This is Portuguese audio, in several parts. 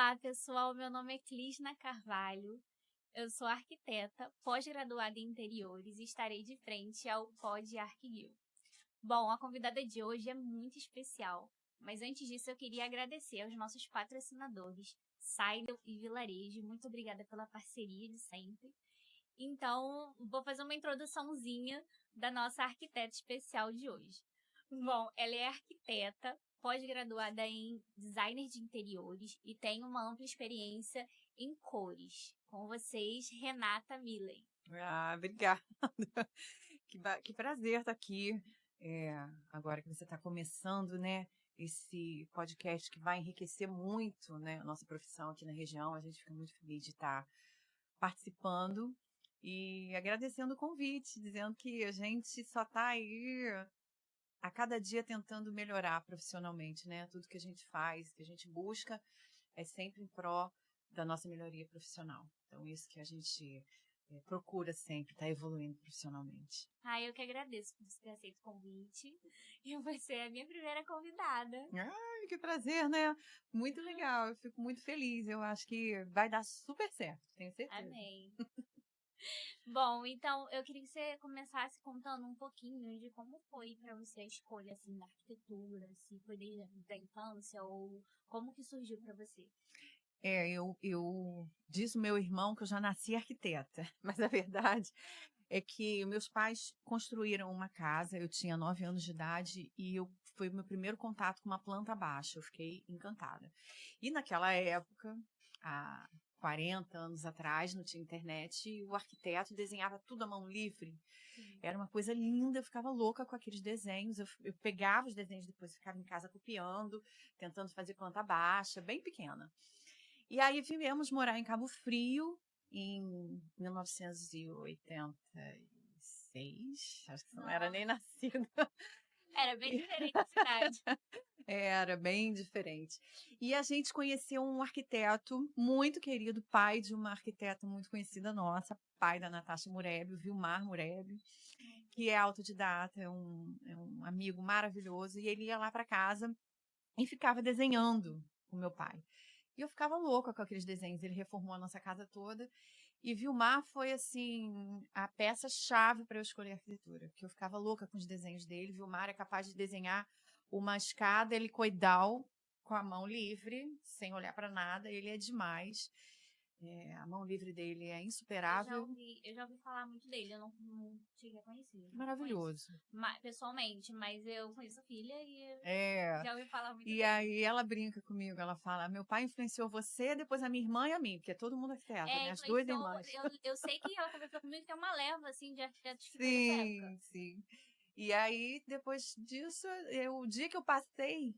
Olá, pessoal. Meu nome é Clisna Carvalho. Eu sou arquiteta, pós-graduada em interiores e estarei de frente ao Pod ArcGuild. Bom, a convidada de hoje é muito especial, mas antes disso eu queria agradecer aos nossos patrocinadores, Saidel e Vilarejo. Muito obrigada pela parceria de sempre. Então, vou fazer uma introduçãozinha da nossa arquiteta especial de hoje. Bom, ela é arquiteta, pós-graduada em designer de interiores e tem uma ampla experiência em cores. Com vocês, Renata Millen. Obrigada. Que prazer estar aqui. Agora que você está começando, né, esse podcast que vai enriquecer muito, né, a nossa profissão aqui na região. A gente fica muito feliz de estar participando e agradecendo o convite, dizendo que a gente só está aí a cada dia tentando melhorar profissionalmente, né? Tudo que a gente faz, que a gente busca, é sempre em pró da nossa melhoria profissional. Então, isso que a gente procura sempre, estar evoluindo profissionalmente. Eu que agradeço por você ter aceito o convite. E você é a minha primeira convidada. Ai, que prazer, né? Muito legal, eu fico muito feliz. Eu acho que vai dar super certo, tenho certeza. Amém. Bom, então eu queria que você começasse contando um pouquinho de como foi para você a escolha assim da arquitetura, se foi desde a infância ou como que surgiu para você. Eu diz o meu irmão que eu já nasci arquiteta, mas a verdade é que meus pais construíram uma casa, eu tinha 9 anos de idade e foi o meu primeiro contato com uma planta baixa, eu fiquei encantada. E naquela época, há 40 anos atrás, não tinha internet, e o arquiteto desenhava tudo à mão livre. Sim. Era uma coisa linda, eu ficava louca com aqueles desenhos, eu pegava os desenhos depois, ficava em casa copiando, tentando fazer planta baixa, bem pequena. E aí viemos morar em Cabo Frio em 1986. Acho que você não era nem nascida. Era bem diferente a cidade. Era bem diferente. E a gente conheceu um arquiteto muito querido, pai de uma arquiteta muito conhecida nossa, pai da Natasha Murebbe, o Vilmar Murebbe, que é autodidata, é um amigo maravilhoso. E ele ia lá para casa e ficava desenhando com meu pai. E eu ficava louca com aqueles desenhos. Ele reformou a nossa casa toda. E Vilmar foi, assim, a peça-chave para eu escolher arquitetura. Porque eu ficava louca com os desenhos dele. Vilmar é capaz de desenhar uma escada helicoidal com a mão livre, sem olhar para nada. Ele é demais. A mão livre dele é insuperável. Eu já ouvi falar muito dele, eu não cheguei a conhecer. Maravilhoso. Pessoalmente, mas eu conheço a filha e É. já ouvi falar muito E dele. aí ela brinca comigo, ela fala, meu pai influenciou você, depois a minha irmã e a mim, porque todo mundo é arquiteta, né? As duas irmãs. Eu sei que ela conversou comigo que tem uma leva, assim, de arquitetos que foi dessa época. Sim, sim. E aí, depois disso, o dia que eu passei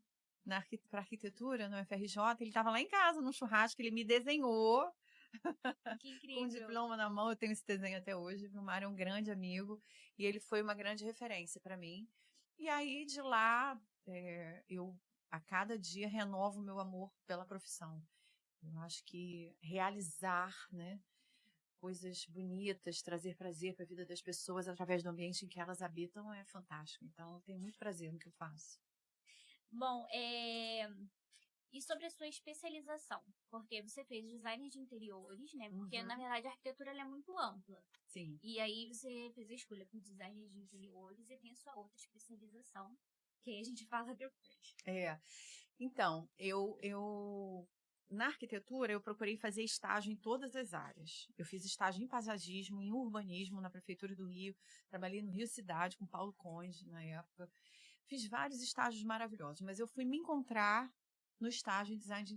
para arquitetura no FRJ, ele estava lá em casa, num churrasco, ele me desenhou. Que Com o incrível. diploma na mão, eu tenho esse desenho até hoje. O Vilmar é um grande amigo e ele foi uma grande referência para mim. E aí, de lá, eu a cada dia renovo o meu amor pela profissão. Eu acho que realizar, né, coisas bonitas, trazer prazer para a vida das pessoas através do ambiente em que elas habitam é fantástico. Então, eu tenho muito prazer no que eu faço. Bom, e sobre a sua especialização? Porque você fez design de interiores, né? Porque, na verdade, a arquitetura ela é muito ampla. Sim. E aí você fez a escolha por design de interiores e tem a sua outra especialização, que aí a gente fala depois. Então, na arquitetura, eu procurei fazer estágio em todas as áreas. Eu fiz estágio em paisagismo, em urbanismo, na Prefeitura do Rio. Trabalhei no Rio Cidade com Paulo Conde, na época. Fiz vários estágios maravilhosos, mas eu fui me encontrar no estágio em design de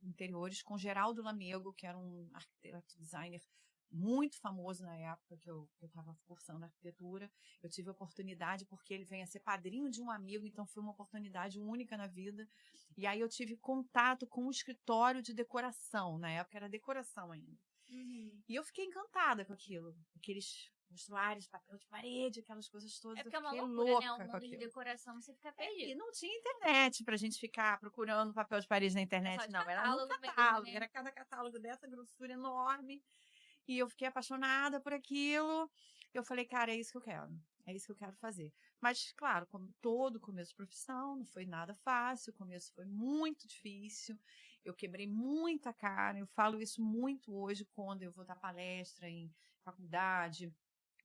interiores com Geraldo Lamego, que era um arquiteto designer muito famoso na época que eu estava cursando arquitetura. Eu tive a oportunidade porque ele vem a ser padrinho de um amigo, então foi uma oportunidade única na vida. E aí eu tive contato com um escritório de decoração, na época era decoração ainda. Uhum. E eu fiquei encantada com aquilo, aqueles mostruários, papel de parede, aquelas coisas todas. Porque é uma eu fiquei loucura, louca né? O com mundo de aquilo. decoração você fica perdido. E não tinha internet pra gente ficar procurando papel de parede na internet, Só de não. Era no catálogo mesmo, catálogo, né? era cada catálogo dessa grossura enorme. E eu fiquei apaixonada por aquilo. Eu falei, cara, é isso que eu quero. É isso que eu quero fazer. Mas, claro, como todo começo de profissão, não foi nada fácil. O começo foi muito difícil. Eu quebrei muita cara, eu falo isso muito hoje quando eu vou dar palestra em faculdade,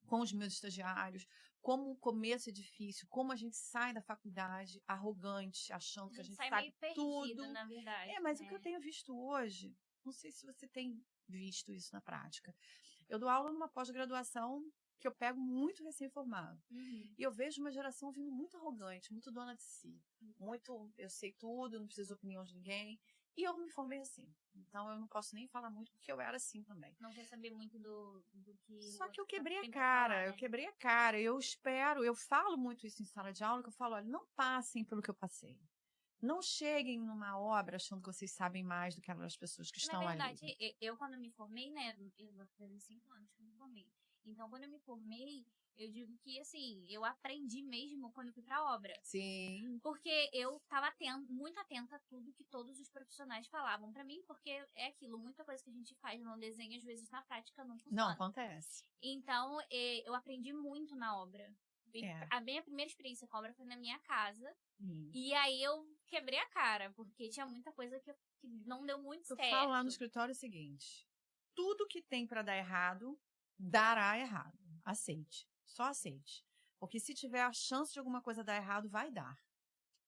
com os meus estagiários, como o começo é difícil, como a gente sai da faculdade arrogante, achando A que a gente gente sai sabe meio perdido, tudo. na verdade, Mas o que eu né? tenho visto hoje, não sei se você tem visto isso na prática. Eu dou aula numa pós-graduação que eu pego muito recém-formado. Uhum. E eu vejo uma geração vindo muito arrogante, muito dona de si. Muito, eu sei tudo, não preciso de opinião de ninguém. E eu me formei assim. Então eu não posso nem falar muito, porque eu era assim também. Não quer saber muito do que o Só que outro eu quebrei a tem pra falar, cara, eu né? quebrei a cara. Eu espero, eu falo muito isso em sala de aula, que eu falo, olha, não passem pelo que eu passei. Não cheguem numa obra achando que vocês sabem mais do que aquelas pessoas que Na estão ali. verdade, eu quando me formei, né? Eu vou fazer 5 anos que eu me formei. Então, quando eu me formei, eu digo que, assim, eu aprendi mesmo quando eu fui pra obra. Sim. Porque eu estava muito atenta a tudo que todos os profissionais falavam pra mim, porque é aquilo, muita coisa que a gente faz no desenho, às vezes na prática não Não funciona. acontece. Então, eu aprendi muito na obra. É. A minha primeira experiência com a obra foi na minha casa. Hum. E aí eu quebrei a cara, porque tinha muita coisa que não deu muito Eu falo lá no certo. escritório o seguinte: tudo que tem para dar errado, dará errado. Aceite. Só aceite. Porque se tiver a chance de alguma coisa dar errado, vai dar.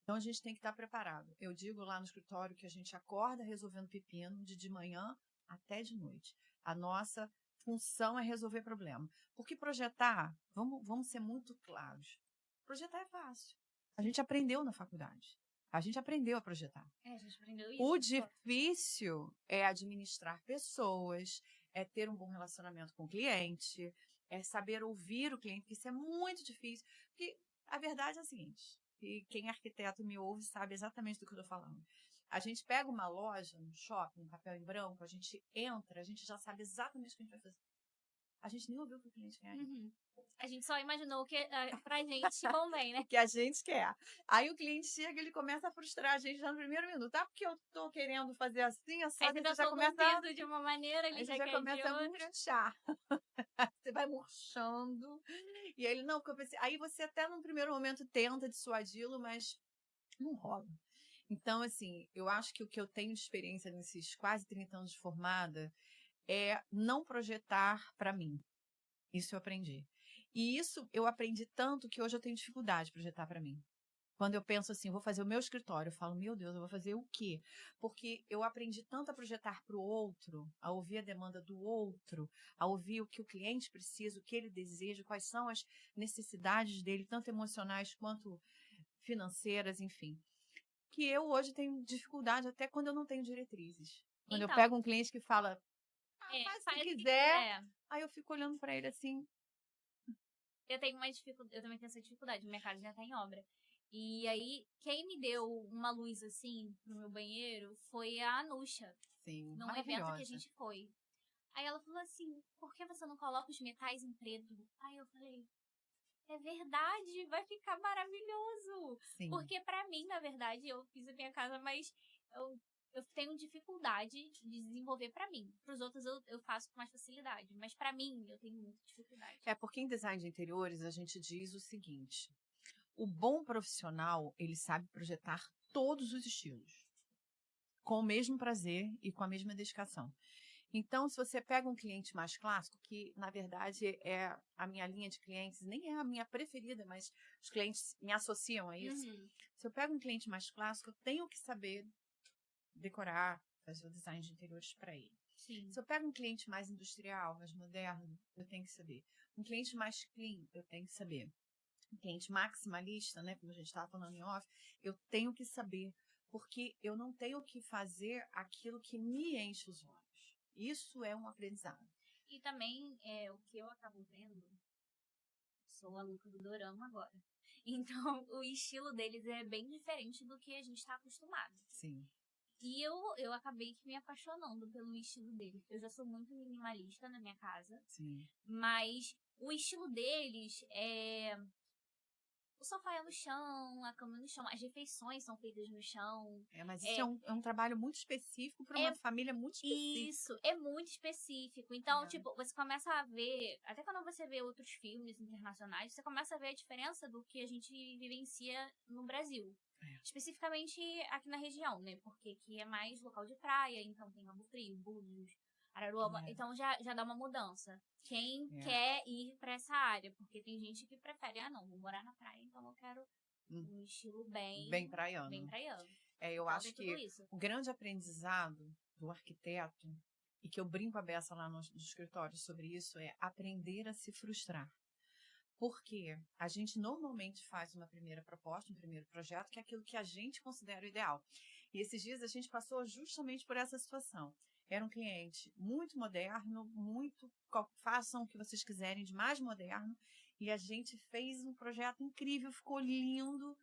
Então a gente tem que estar preparado. Eu digo lá no escritório que a gente acorda resolvendo pepino de manhã até de noite. A nossa função é resolver problema. Porque projetar, vamos ser muito claros. Projetar é fácil. A gente aprendeu na faculdade. A gente aprendeu a projetar. A gente aprendeu O isso. difícil é administrar pessoas, é ter um bom relacionamento com o cliente, é saber ouvir o cliente, porque isso é muito difícil. Porque a verdade é a seguinte, e quem é arquiteto me ouve sabe exatamente do que eu estou falando. A gente pega uma loja, um shopping, um papel em branco, a gente entra, a gente já sabe exatamente o que a gente vai fazer. A gente nem ouviu o que o cliente quer. Uhum. A gente só imaginou o que pra gente convém, né? O que a gente quer. Aí o cliente chega, ele começa a frustrar a gente já no primeiro minuto. Ah, porque eu tô querendo fazer assim, Aí assado, você e você já pensou num começa, piso de uma maneira, ele aí você já já quer de começa a outra. murchar. Você vai murchando. E aí ele, não, porque eu pensei. Aí você até num primeiro momento tenta dissuadi-lo, mas não rola. Então, assim, eu acho que o que eu tenho de experiência nesses quase 30 anos de formada é não projetar para mim. Isso eu aprendi. E isso eu aprendi tanto que hoje eu tenho dificuldade de projetar para mim. Quando eu penso assim, vou fazer o meu escritório, eu falo, meu Deus, eu vou fazer o quê? Porque eu aprendi tanto a projetar para o outro, a ouvir a demanda do outro, a ouvir o que o cliente precisa, o que ele deseja, quais são as necessidades dele, tanto emocionais quanto financeiras, enfim. Que eu hoje tenho dificuldade até quando eu não tenho diretrizes. Quando eu Então, pego um cliente que fala, faz o que faz o que quiser, quiser. aí eu fico olhando para ele assim. Eu tenho uma dificuldade, eu também tenho essa dificuldade, minha casa já tá em obra. E aí, quem me deu uma luz assim no meu banheiro foi a Anusha, Sim, num evento que a maravilhosa. gente foi. Aí ela falou assim: por que você não coloca os metais em preto? Aí eu falei: é verdade, vai ficar maravilhoso. Sim. Porque pra mim, na verdade, eu fiz a minha casa, mas eu, eu tenho dificuldade de desenvolver pra mim. Pros outros eu faço com mais facilidade, mas pra mim eu tenho muita dificuldade. É porque em design de interiores a gente diz o seguinte: o bom profissional, ele sabe projetar todos os estilos, com o mesmo prazer e com a mesma dedicação. Então, se você pega um cliente mais clássico, que na verdade é a minha linha de clientes, nem é a minha preferida, mas os clientes me associam a isso. Uhum. Se eu pego um cliente mais clássico, eu tenho que saber decorar, fazer o design de interiores para ele. Sim. Se eu pego um cliente mais industrial, mais moderno, eu tenho que saber. Um cliente mais clean, eu tenho que saber. Um cliente maximalista, né, como a gente estava falando em off, eu tenho que saber, porque eu não tenho que fazer aquilo que me enche os olhos. Isso é um aprendizado. E também, o que eu acabo vendo, sou a louca do dorama agora. Então, o estilo deles é bem diferente do que a gente está acostumado. Sim. E eu acabei que me apaixonando pelo estilo deles. Eu já sou muito minimalista na minha casa, Sim. mas o estilo deles o sofá é no chão, a cama é no chão, as refeições são feitas no chão. Mas isso é um trabalho muito específico para uma família muito específica. Isso, é muito específico. Então, tipo, você começa a ver, até quando você vê outros filmes internacionais, você começa a ver a diferença do que a gente vivencia no Brasil. Especificamente aqui na região, né? Porque aqui é mais local de praia, então tem Cabo Frio, Búzios, Araruama. Então já dá uma mudança. Quem quer ir pra essa área? Porque tem gente que prefere, não, vou morar na praia, então eu quero um estilo bem praiano. Bem praiano. Eu então, acho que o grande aprendizado do arquiteto, e que eu brinco a beça lá no escritório sobre isso, é aprender a se frustrar. Porque a gente normalmente faz uma primeira proposta, um primeiro projeto, que é aquilo que a gente considera o ideal. E esses dias a gente passou justamente por essa situação. Era um cliente muito moderno, façam o que vocês quiserem de mais moderno, e a gente fez um projeto incrível, ficou lindo.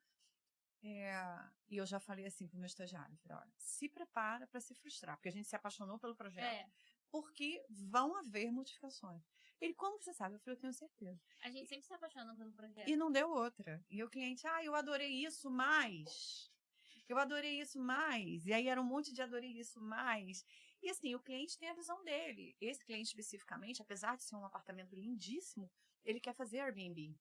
E eu já falei assim para o meu estagiário, falei, olha, se prepara para se frustrar, porque a gente se apaixonou pelo projeto, porque vão haver modificações. Ele, como você sabe? Eu falei, eu tenho certeza. A gente sempre se apaixona pelo projeto. E não deu outra. E o cliente, eu adorei isso mais. Eu adorei isso mais. E aí era um monte de adorei isso mais. E assim, o cliente tem a visão dele. Esse cliente especificamente, apesar de ser um apartamento lindíssimo, ele quer fazer Airbnb.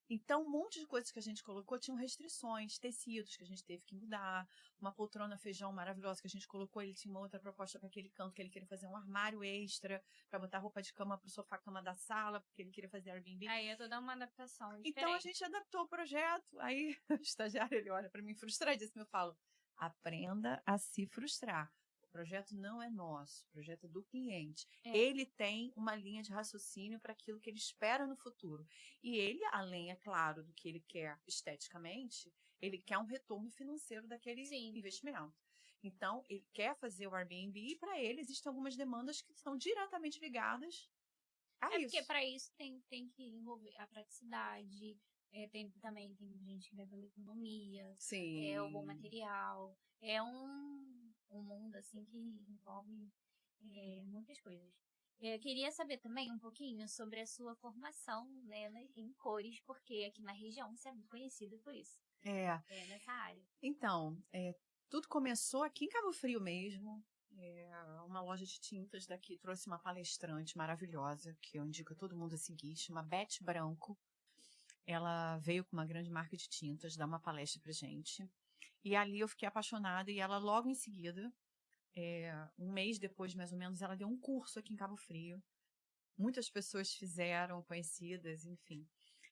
Então, um monte de coisas que a gente colocou tinham restrições, tecidos que a gente teve que mudar, uma poltrona feijão maravilhosa que a gente colocou, ele tinha uma outra proposta para aquele canto, que ele queria fazer um armário extra para botar roupa de cama para o sofá-cama da sala, porque ele queria fazer Airbnb. Aí é toda uma adaptação diferente. Então, a gente adaptou o projeto. Aí, o estagiário, ele olha para mim frustradíssimo, eu falo, aprenda a se frustrar. O projeto não é nosso, o projeto é do cliente. Ele tem uma linha de raciocínio para aquilo que ele espera no futuro. E ele, além, é claro, do que ele quer esteticamente, ele quer um retorno financeiro daquele investimento. Então, ele quer fazer o Airbnb e, para ele, existem algumas demandas que são diretamente ligadas a isso. Porque para isso tem que envolver a praticidade, também tem gente que vai pela economia, o bom material. É um mundo, assim, que envolve muitas coisas. Eu queria saber também um pouquinho sobre a sua formação, né, em cores, porque aqui na região você é muito conhecida por isso. Nessa área. Então, tudo começou aqui em Cabo Frio mesmo. Uma loja de tintas daqui trouxe uma palestrante maravilhosa, que eu indico a todo mundo a seguir, chama Beth Branco. Ela veio com uma grande marca de tintas dar uma palestra pra gente. E ali eu fiquei apaixonada e ela logo em seguida, um mês depois mais ou menos, ela deu um curso aqui em Cabo Frio. Muitas pessoas fizeram, conhecidas, enfim.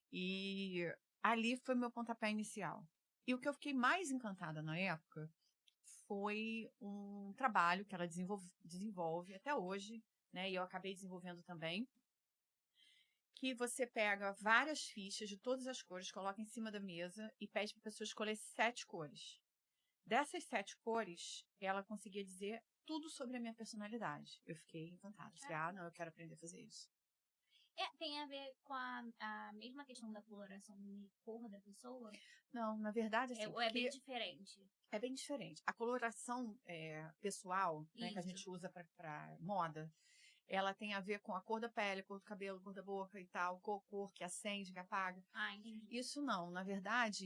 E ali foi meu pontapé inicial. E o que eu fiquei mais encantada na época foi um trabalho que ela desenvolve até hoje, né? E eu acabei desenvolvendo também, que você pega várias fichas de todas as cores, coloca em cima da mesa e pede para a pessoa escolher 7 cores. Dessas 7 cores, ela conseguia dizer tudo sobre a minha personalidade. Eu fiquei encantada. Falei, não, eu quero aprender a fazer isso. Tem a ver com a mesma questão da coloração de cor da pessoa? Não, na verdade, assim... Ou é bem diferente? É bem diferente. A coloração pessoal, né, que a gente usa para moda, ela tem a ver com a cor da pele, cor do cabelo, cor da boca e tal, cor que acende, que apaga. Entendi. Isso não. Na verdade,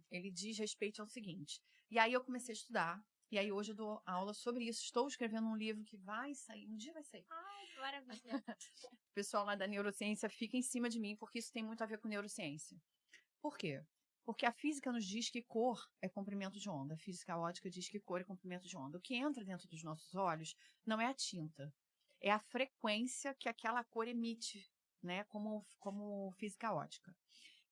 ele diz respeito ao seguinte. E aí eu comecei a estudar, e aí hoje eu dou aula sobre isso. Estou escrevendo um livro que vai sair, um dia vai sair. Que maravilha. O pessoal lá da neurociência fica em cima de mim, porque isso tem muito a ver com neurociência. Por quê? Porque a física nos diz que cor é comprimento de onda. A física ótica diz que cor é comprimento de onda. O que entra dentro dos nossos olhos não é a tinta, é a frequência que aquela cor emite, né? Como física ótica.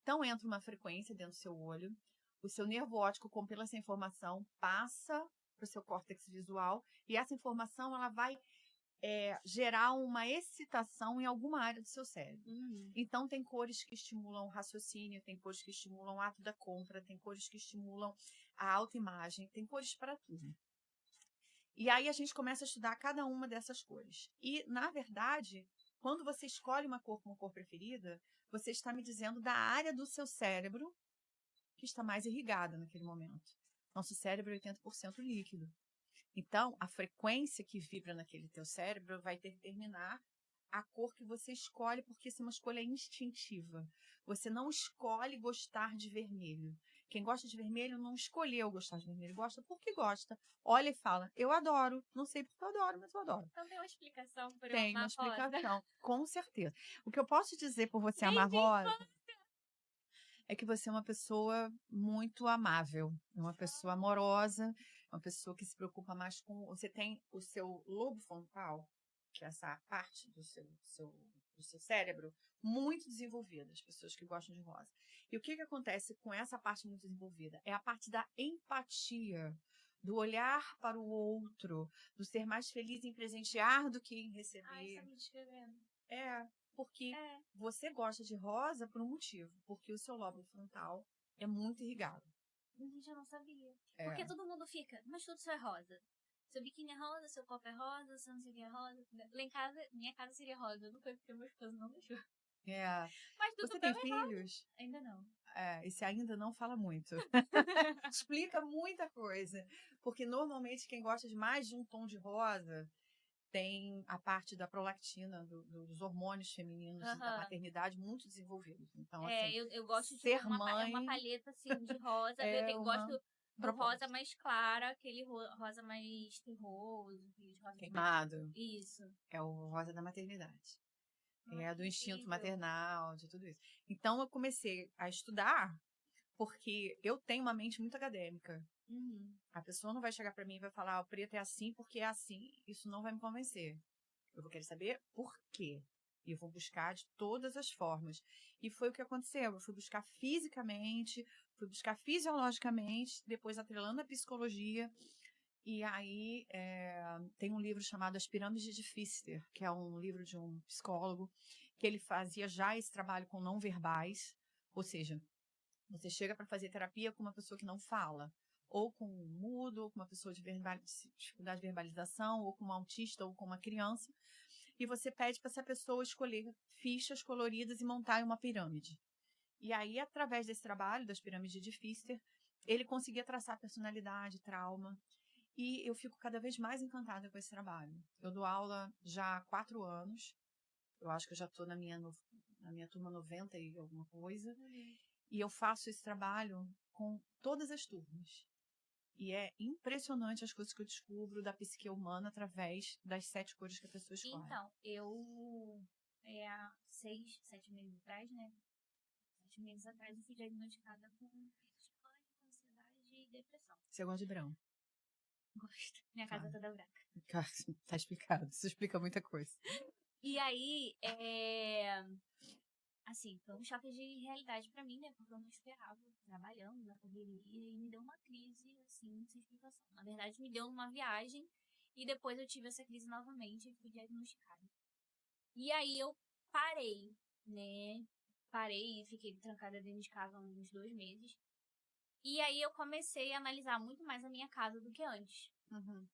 Então, entra uma frequência dentro do seu olho, o seu nervo óptico compila essa informação, passa para o seu córtex visual, e essa informação ela vai gerar uma excitação em alguma área do seu cérebro. Então, tem cores que estimulam o raciocínio, tem cores que estimulam o ato da compra, tem cores que estimulam a autoimagem, tem cores para tudo. E aí a gente começa a estudar cada uma dessas cores. E, na verdade, quando você escolhe uma cor como cor preferida, você está me dizendo da área do seu cérebro que está mais irrigada naquele momento. Nosso cérebro é 80% líquido. Então, a frequência que vibra naquele teu cérebro vai determinar a cor que você escolhe, porque isso é uma escolha instintiva. Você não escolhe gostar de vermelho. Quem gosta de vermelho não escolheu gostar de vermelho, gosta porque gosta. Olha e fala, eu adoro. Não sei porque eu adoro, mas eu adoro. Então tem uma explicação por eu Tem uma amar rosa. explicação, com certeza. O que eu posso dizer por você amar Desde rosa é que você é uma pessoa muito amável, é uma pessoa amorosa, uma pessoa que se preocupa mais com... Você tem o seu lobo frontal, que é essa parte do seu cérebro, muito desenvolvida, as pessoas que gostam de rosa. E o que acontece com essa parte muito desenvolvida? É a parte da empatia, do olhar para o outro, do ser mais feliz em presentear do que em receber. Ai, tá me descrevendo. Porque você gosta de rosa por um motivo, porque o seu lóbulo frontal é muito irrigado. Gente, eu não sabia. Porque todo mundo fica, mas tudo só é rosa. Seu biquíni é rosa, seu copo é rosa, seu não sei o que é rosa. Lá em casa, minha casa seria rosa. Não foi porque meu esposo não deixou. Mas tudo Você tem bem é rosa. filhos? Ainda não. Esse ainda não fala muito. Explica muita coisa. Porque normalmente quem gosta de mais de um tom de rosa tem a parte da prolactina, dos hormônios femininos da maternidade muito desenvolvidos. Então, assim, eu gosto de ser uma mãe paleta assim de rosa. Eu gosto do rosa mais clara, aquele rosa mais terroso, queimado. Isso. É o rosa da maternidade. É do instinto maternal, de tudo isso. Então, eu comecei a estudar porque eu tenho uma mente muito acadêmica. A pessoa não vai chegar para mim e vai falar, o preto é assim porque é assim. Isso não vai me convencer. Eu vou querer saber por quê. E eu vou buscar de todas as formas. E foi o que aconteceu. Eu fui buscar fisicamente, fui buscar fisiologicamente, depois atrelando a psicologia. E aí tem um livro chamado As Pirâmides de Pfister, que é um livro de um psicólogo, que ele fazia já esse trabalho com não verbais. Ou seja, você chega para fazer terapia com uma pessoa que não fala, ou com um mudo, ou com uma pessoa de dificuldade de verbalização, ou com um autista, ou com uma criança, e você pede para essa pessoa escolher fichas coloridas e montar uma pirâmide. E aí, através desse trabalho, das pirâmides de Pfister, ele conseguia traçar personalidade, trauma, e eu fico cada vez mais encantada com esse trabalho. Eu dou aula já há 4 anos, eu acho que eu já estou na minha turma 90 e alguma coisa, e eu faço esse trabalho com todas as turmas. E é impressionante as coisas que eu descubro da psique humana através das 7 cores que a pessoa escolhe. Então, eu há 6, 7 meses atrás, né? 7 meses atrás eu fui diagnosticada com pânico, ansiedade e depressão. Você gosta de branco? Gosto. Minha casa é toda branca. Tá explicado. Isso explica muita coisa. E aí, assim, foi um choque de realidade pra mim, né? Porque eu não esperava, trabalhando na correria, e me deu uma crise, assim, sem explicação. Na verdade, me deu uma viagem, e depois eu tive essa crise novamente e fui diagnosticada. E aí eu parei, né? Parei e fiquei trancada dentro de casa uns 2 meses. E aí eu comecei a analisar muito mais a minha casa do que antes.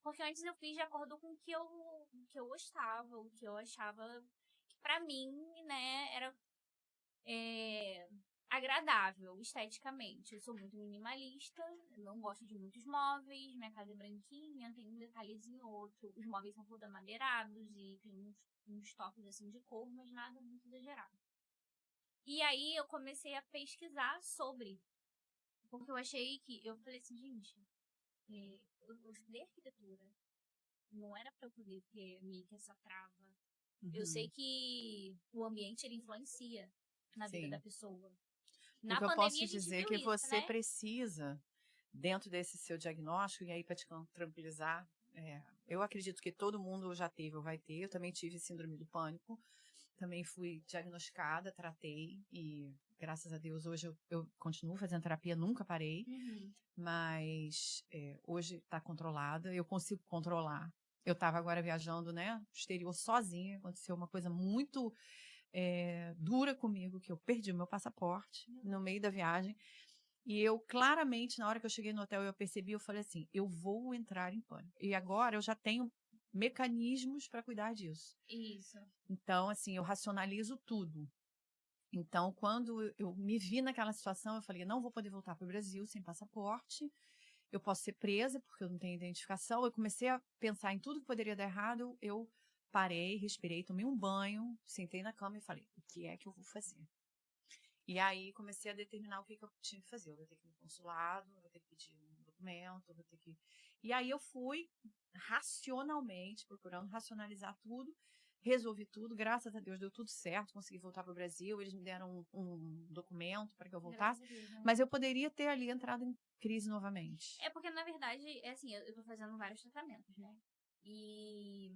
Porque antes eu fiz de acordo com o que eu gostava, o que eu achava que pra mim, né, era agradável esteticamente. Eu sou muito minimalista, não gosto de muitos móveis, minha casa é branquinha, tem um detalhezinho ou outro. Os móveis são todos amadeirados e tem uns toques assim de cor, mas nada muito exagerado. E aí eu comecei a pesquisar sobre, porque eu achei que, eu falei assim, gente, eu estudei arquitetura, não era pra eu poder ter meio que essa trava. Eu sei que o ambiente, ele influencia na vida da pessoa. Na o que eu pandemia posso a gente dizer é viu que isso, você né? precisa, dentro desse seu diagnóstico, e aí para te tranquilizar, eu acredito que todo mundo já teve ou vai ter, eu também tive síndrome do pânico, também fui diagnosticada, tratei, e graças a Deus hoje eu continuo fazendo terapia, nunca parei, mas hoje está controlada, eu consigo controlar. Eu estava agora viajando, né, no exterior sozinha, aconteceu uma coisa muito dura comigo, que eu perdi o meu passaporte no meio da viagem, e eu claramente, na hora que eu cheguei no hotel, eu percebi, eu falei assim, eu vou entrar em pânico. E agora eu já tenho mecanismos para cuidar disso. Isso. Então, assim, eu racionalizo tudo. Então, quando eu me vi naquela situação, eu falei, não vou poder voltar para o Brasil sem passaporte, eu posso ser presa porque eu não tenho identificação. Eu comecei a pensar em tudo que poderia dar errado, eu parei, respirei, tomei um banho, sentei na cama e falei, o que é que eu vou fazer? E aí comecei a determinar o que eu tinha que fazer. Eu vou ter que ir no consulado, eu vou ter que pedir um documento, eu vou ter que... E aí eu fui racionalmente, procurando racionalizar tudo, resolvi tudo, graças a Deus deu tudo certo, consegui voltar para o Brasil, eles me deram um documento para que eu voltasse, Deus, né? mas eu poderia ter ali entrado em crise novamente. É porque, na verdade, é assim, eu tô fazendo vários tratamentos, né? E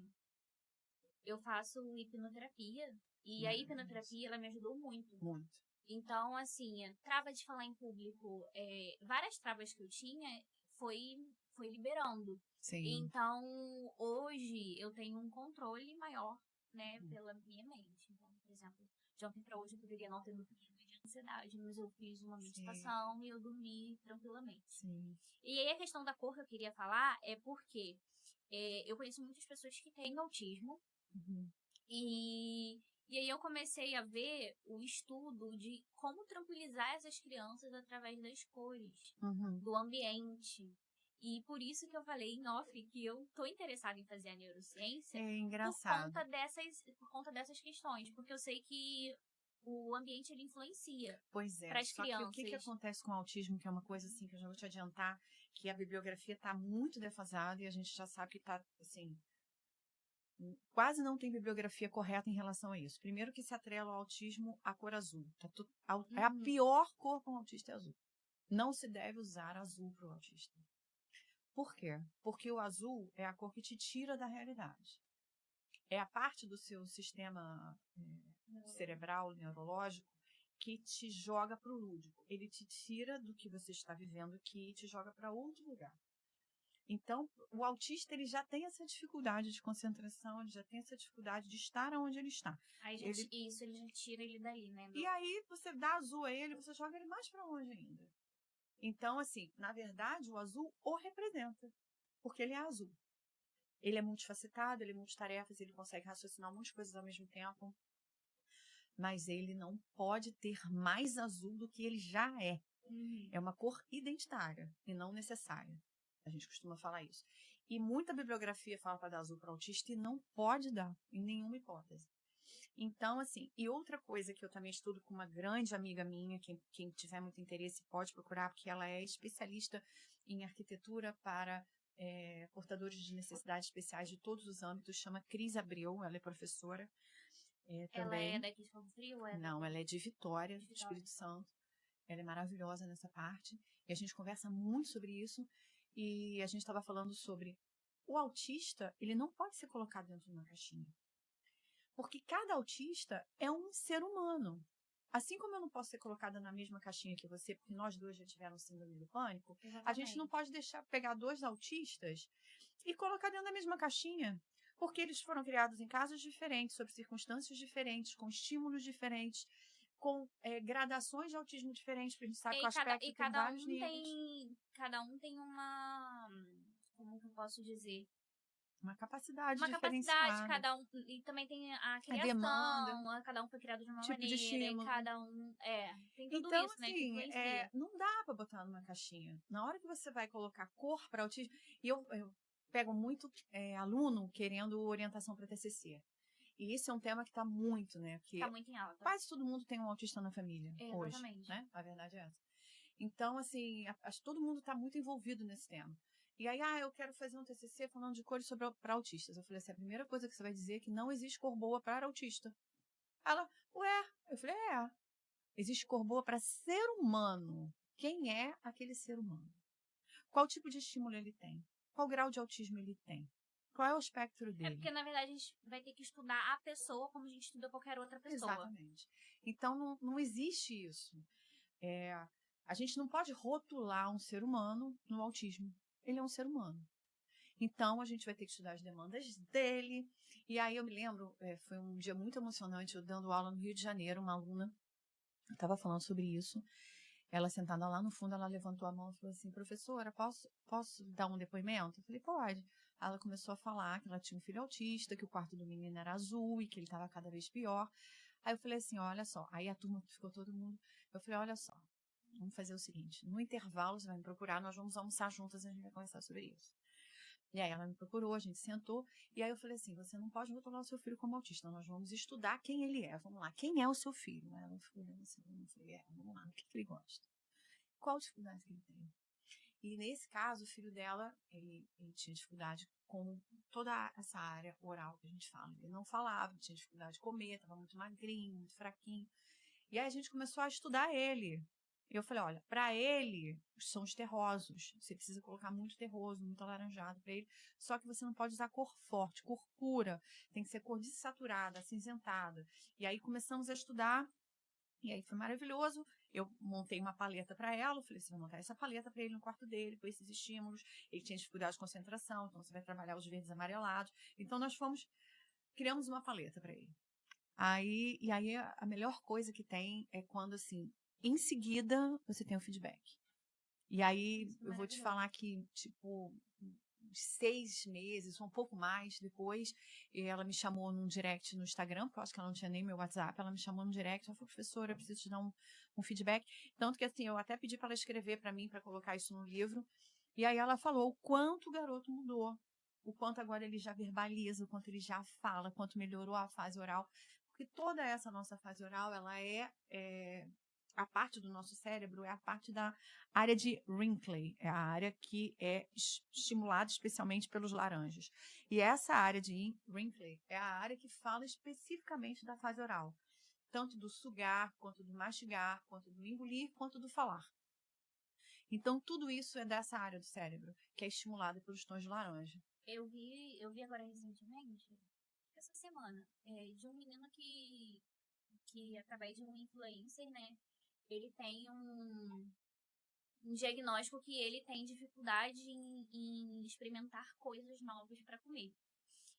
eu faço hipnoterapia, e a hipnoterapia, ela me ajudou muito. Muito. Então, assim, trava de falar em público, várias travas que eu tinha foi liberando. Sim. Então, hoje eu tenho um controle maior, né, pela minha mente. Então, por exemplo, de ontem para hoje eu poderia não ter dormido de ansiedade, mas eu fiz uma meditação e eu dormi tranquilamente. Sim. E aí a questão da cor que eu queria falar é porque eu conheço muitas pessoas que têm autismo e aí eu comecei a ver o estudo de como tranquilizar essas crianças através das cores, do ambiente. E por isso que eu falei em off que eu tô interessada em fazer a neurociência É engraçado. por conta dessas questões, porque eu sei que o ambiente ele influencia Pois é, para as só que o que crianças. acontece com o autismo, que é uma coisa assim que eu já vou te adiantar, que a bibliografia está muito defasada e a gente já sabe que está, assim, quase não tem bibliografia correta em relação a isso. Primeiro que se atrela ao autismo a cor azul. É a pior cor para um autista é azul. Não se deve usar azul para o autista. Por quê? Porque o azul é a cor que te tira da realidade. É a parte do seu sistema cerebral, neurológico, que te joga para o lúdico. Ele te tira do que você está vivendo aqui e te joga para outro lugar. Então, o autista ele já tem essa dificuldade de concentração, ele já tem essa dificuldade de estar onde ele está. Aí, gente, isso ele já tira ele dali, né? E aí, você dá azul a ele, você joga ele mais para longe ainda. Então, assim, na verdade, o azul o representa, porque ele é azul. Ele é multifacetado, ele é multitarefas, ele consegue raciocinar muitas coisas ao mesmo tempo. Mas ele não pode ter mais azul do que ele já é. É uma cor identitária e não necessária. A gente costuma falar isso. E muita bibliografia fala para dar azul para autista e não pode dar, em nenhuma hipótese. Então, assim, e outra coisa que eu também estudo com uma grande amiga minha, quem tiver muito interesse pode procurar, porque ela é especialista em arquitetura para portadores de necessidades especiais de todos os âmbitos, chama Cris Abreu, ela é professora. Ela Também. é daqui de Cabo Frio? Não, ela é de Vitória, Espírito Santo. Ela é maravilhosa nessa parte. E a gente conversa muito sobre isso. E a gente estava falando sobre o autista, ele não pode ser colocado dentro de uma caixinha. Porque cada autista é um ser humano. Assim como eu não posso ser colocada na mesma caixinha que você, porque nós dois já tivemos síndrome do pânico, a gente não pode pegar dois autistas e colocar dentro da mesma caixinha. Porque eles foram criados em casos diferentes, sob circunstâncias diferentes, com estímulos diferentes, com gradações de autismo diferentes, porque a gente sabe que o aspecto tem vários níveis. Cada um tem uma... Como que eu posso dizer? Uma capacidade Uma capacidade, diferenciada. cada um... E também tem a criação, demanda, cada um foi criado de uma tipo de maneira, e estímulo. cada um... tem tudo Então, isso, né, que assim, influencia. não dá para botar numa caixinha. Na hora que você vai colocar cor para autismo... E eu pego muito aluno querendo orientação para TCC. E esse é um tema que está muito, né? Porque Tá muito em alta. quase todo mundo tem um autista na família hoje, Exatamente. né? A verdade é essa. Então, assim, acho que todo mundo está muito envolvido nesse tema. E aí, eu quero fazer um TCC falando de cores para autistas. Eu falei assim, a primeira coisa que você vai dizer é que não existe cor boa para autista. Ela, ué? Eu falei, existe cor boa para ser humano. Quem é aquele ser humano? Qual tipo de estímulo ele tem? Qual grau de autismo ele tem? Qual é o espectro dele? Porque, na verdade, a gente vai ter que estudar a pessoa como a gente estuda qualquer outra pessoa. Exatamente. Então, não existe isso. A gente não pode rotular um ser humano no autismo. Ele é um ser humano. Então, a gente vai ter que estudar as demandas dele. E aí, eu me lembro, foi um dia muito emocionante, eu dando aula no Rio de Janeiro, uma aluna estava falando sobre isso. Ela sentada lá no fundo, ela levantou a mão e falou assim, professora, posso dar um depoimento? Eu falei, pode. Ela começou a falar que ela tinha um filho autista, que o quarto do menino era azul e que ele estava cada vez pior. Aí eu falei assim, olha só. Aí a turma ficou todo mundo. Eu falei, olha só, vamos fazer o seguinte, no intervalo você vai me procurar, nós vamos almoçar juntas e a gente vai conversar sobre isso. E aí ela me procurou, a gente sentou, e aí eu falei assim, você não pode rotular o seu filho como autista, nós vamos estudar quem ele é, vamos lá, quem é o seu filho? Ela falou assim, eu falei, vamos lá, o que ele gosta? Qual a dificuldade que ele tem? E nesse caso, o filho dela, ele tinha dificuldade com toda essa área oral que a gente fala. Ele não falava, tinha dificuldade de comer, estava muito magrinho, muito fraquinho. E aí a gente começou a estudar ele. E eu falei, olha, para ele, são os terrosos. Você precisa colocar muito terroso, muito alaranjado para ele. Só que você não pode usar cor forte, cor pura. Tem que ser cor desaturada, acinzentada. E aí começamos a estudar. E aí foi maravilhoso. Eu montei uma paleta para ela. Eu falei, você vai montar essa paleta para ele no quarto dele, com esses estímulos. Ele tinha dificuldade de concentração, então você vai trabalhar os verdes amarelados. Então nós criamos uma paleta para ele. E aí a melhor coisa que tem é quando, assim, em seguida você tem o feedback. E aí eu vou te falar que, tipo, 6 meses, um pouco mais depois, ela me chamou num direct no Instagram, porque eu acho que ela não tinha nem meu WhatsApp, ela me chamou no direct, ela falou, professora, eu preciso te dar um feedback. Tanto que, assim, eu até pedi para ela escrever para mim, para colocar isso no livro, e aí ela falou o quanto o garoto mudou, o quanto agora ele já verbaliza, o quanto ele já fala, o quanto melhorou a fase oral, porque toda essa nossa fase oral, ela a parte do nosso cérebro é a parte da área de Wrinkly, é a área que é estimulada especialmente pelos laranjas. E essa área de Wrinkly é a área que fala especificamente da fase oral, tanto do sugar, quanto do mastigar, quanto do engolir, quanto do falar. Então, tudo isso é dessa área do cérebro, que é estimulada pelos tons de laranja. Eu vi agora recentemente, essa semana, de um menino que através de um influencer, né, ele tem um diagnóstico que ele tem dificuldade em experimentar coisas novas para comer.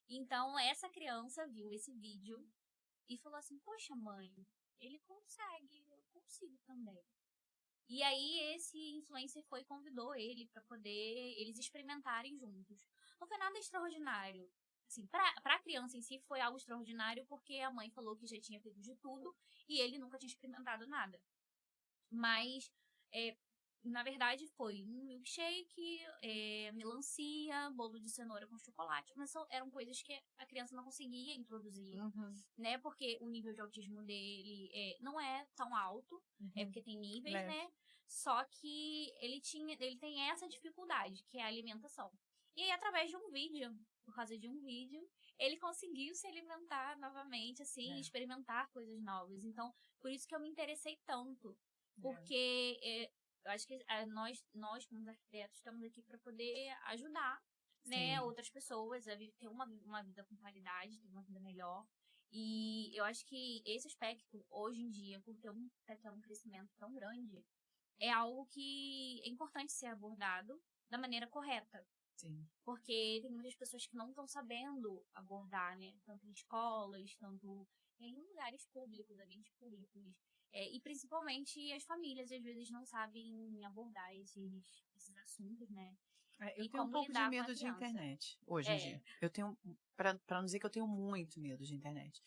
Então, essa criança viu esse vídeo e falou assim, poxa, mãe, ele consegue, eu consigo também. E aí, esse influencer foi e convidou ele para poder eles experimentarem juntos. Não foi nada extraordinário. Assim, pra criança em si foi algo extraordinário porque a mãe falou que já tinha feito de tudo e ele nunca tinha experimentado nada. Mas, na verdade, foi um milkshake, melancia, bolo de cenoura com chocolate. Mas eram coisas que a criança não conseguia introduzir, né? Porque o nível de autismo dele não é tão alto, porque tem níveis, né? Só que ele tem essa dificuldade, que é a alimentação. E aí, através de um vídeo, por causa de um vídeo, ele conseguiu se alimentar novamente, assim, experimentar coisas novas. Então, por isso que eu me interessei tanto. Porque eu acho que nós, como arquitetos, estamos aqui para poder ajudar, né, outras pessoas a ter uma vida com qualidade, ter uma vida melhor. E eu acho que esse aspecto, hoje em dia, por ter um crescimento tão grande, é algo que é importante ser abordado da maneira correta. Sim. Porque tem muitas pessoas que não estão sabendo abordar, né? Tanto em escolas, tanto em lugares públicos, ambientes públicos. E principalmente as famílias, às vezes, não sabem abordar esses assuntos, né? Eu E tenho um como pouco de lidar com a medo de criança. internet, hoje em dia. Eu tenho, para não dizer que eu tenho muito medo de internet.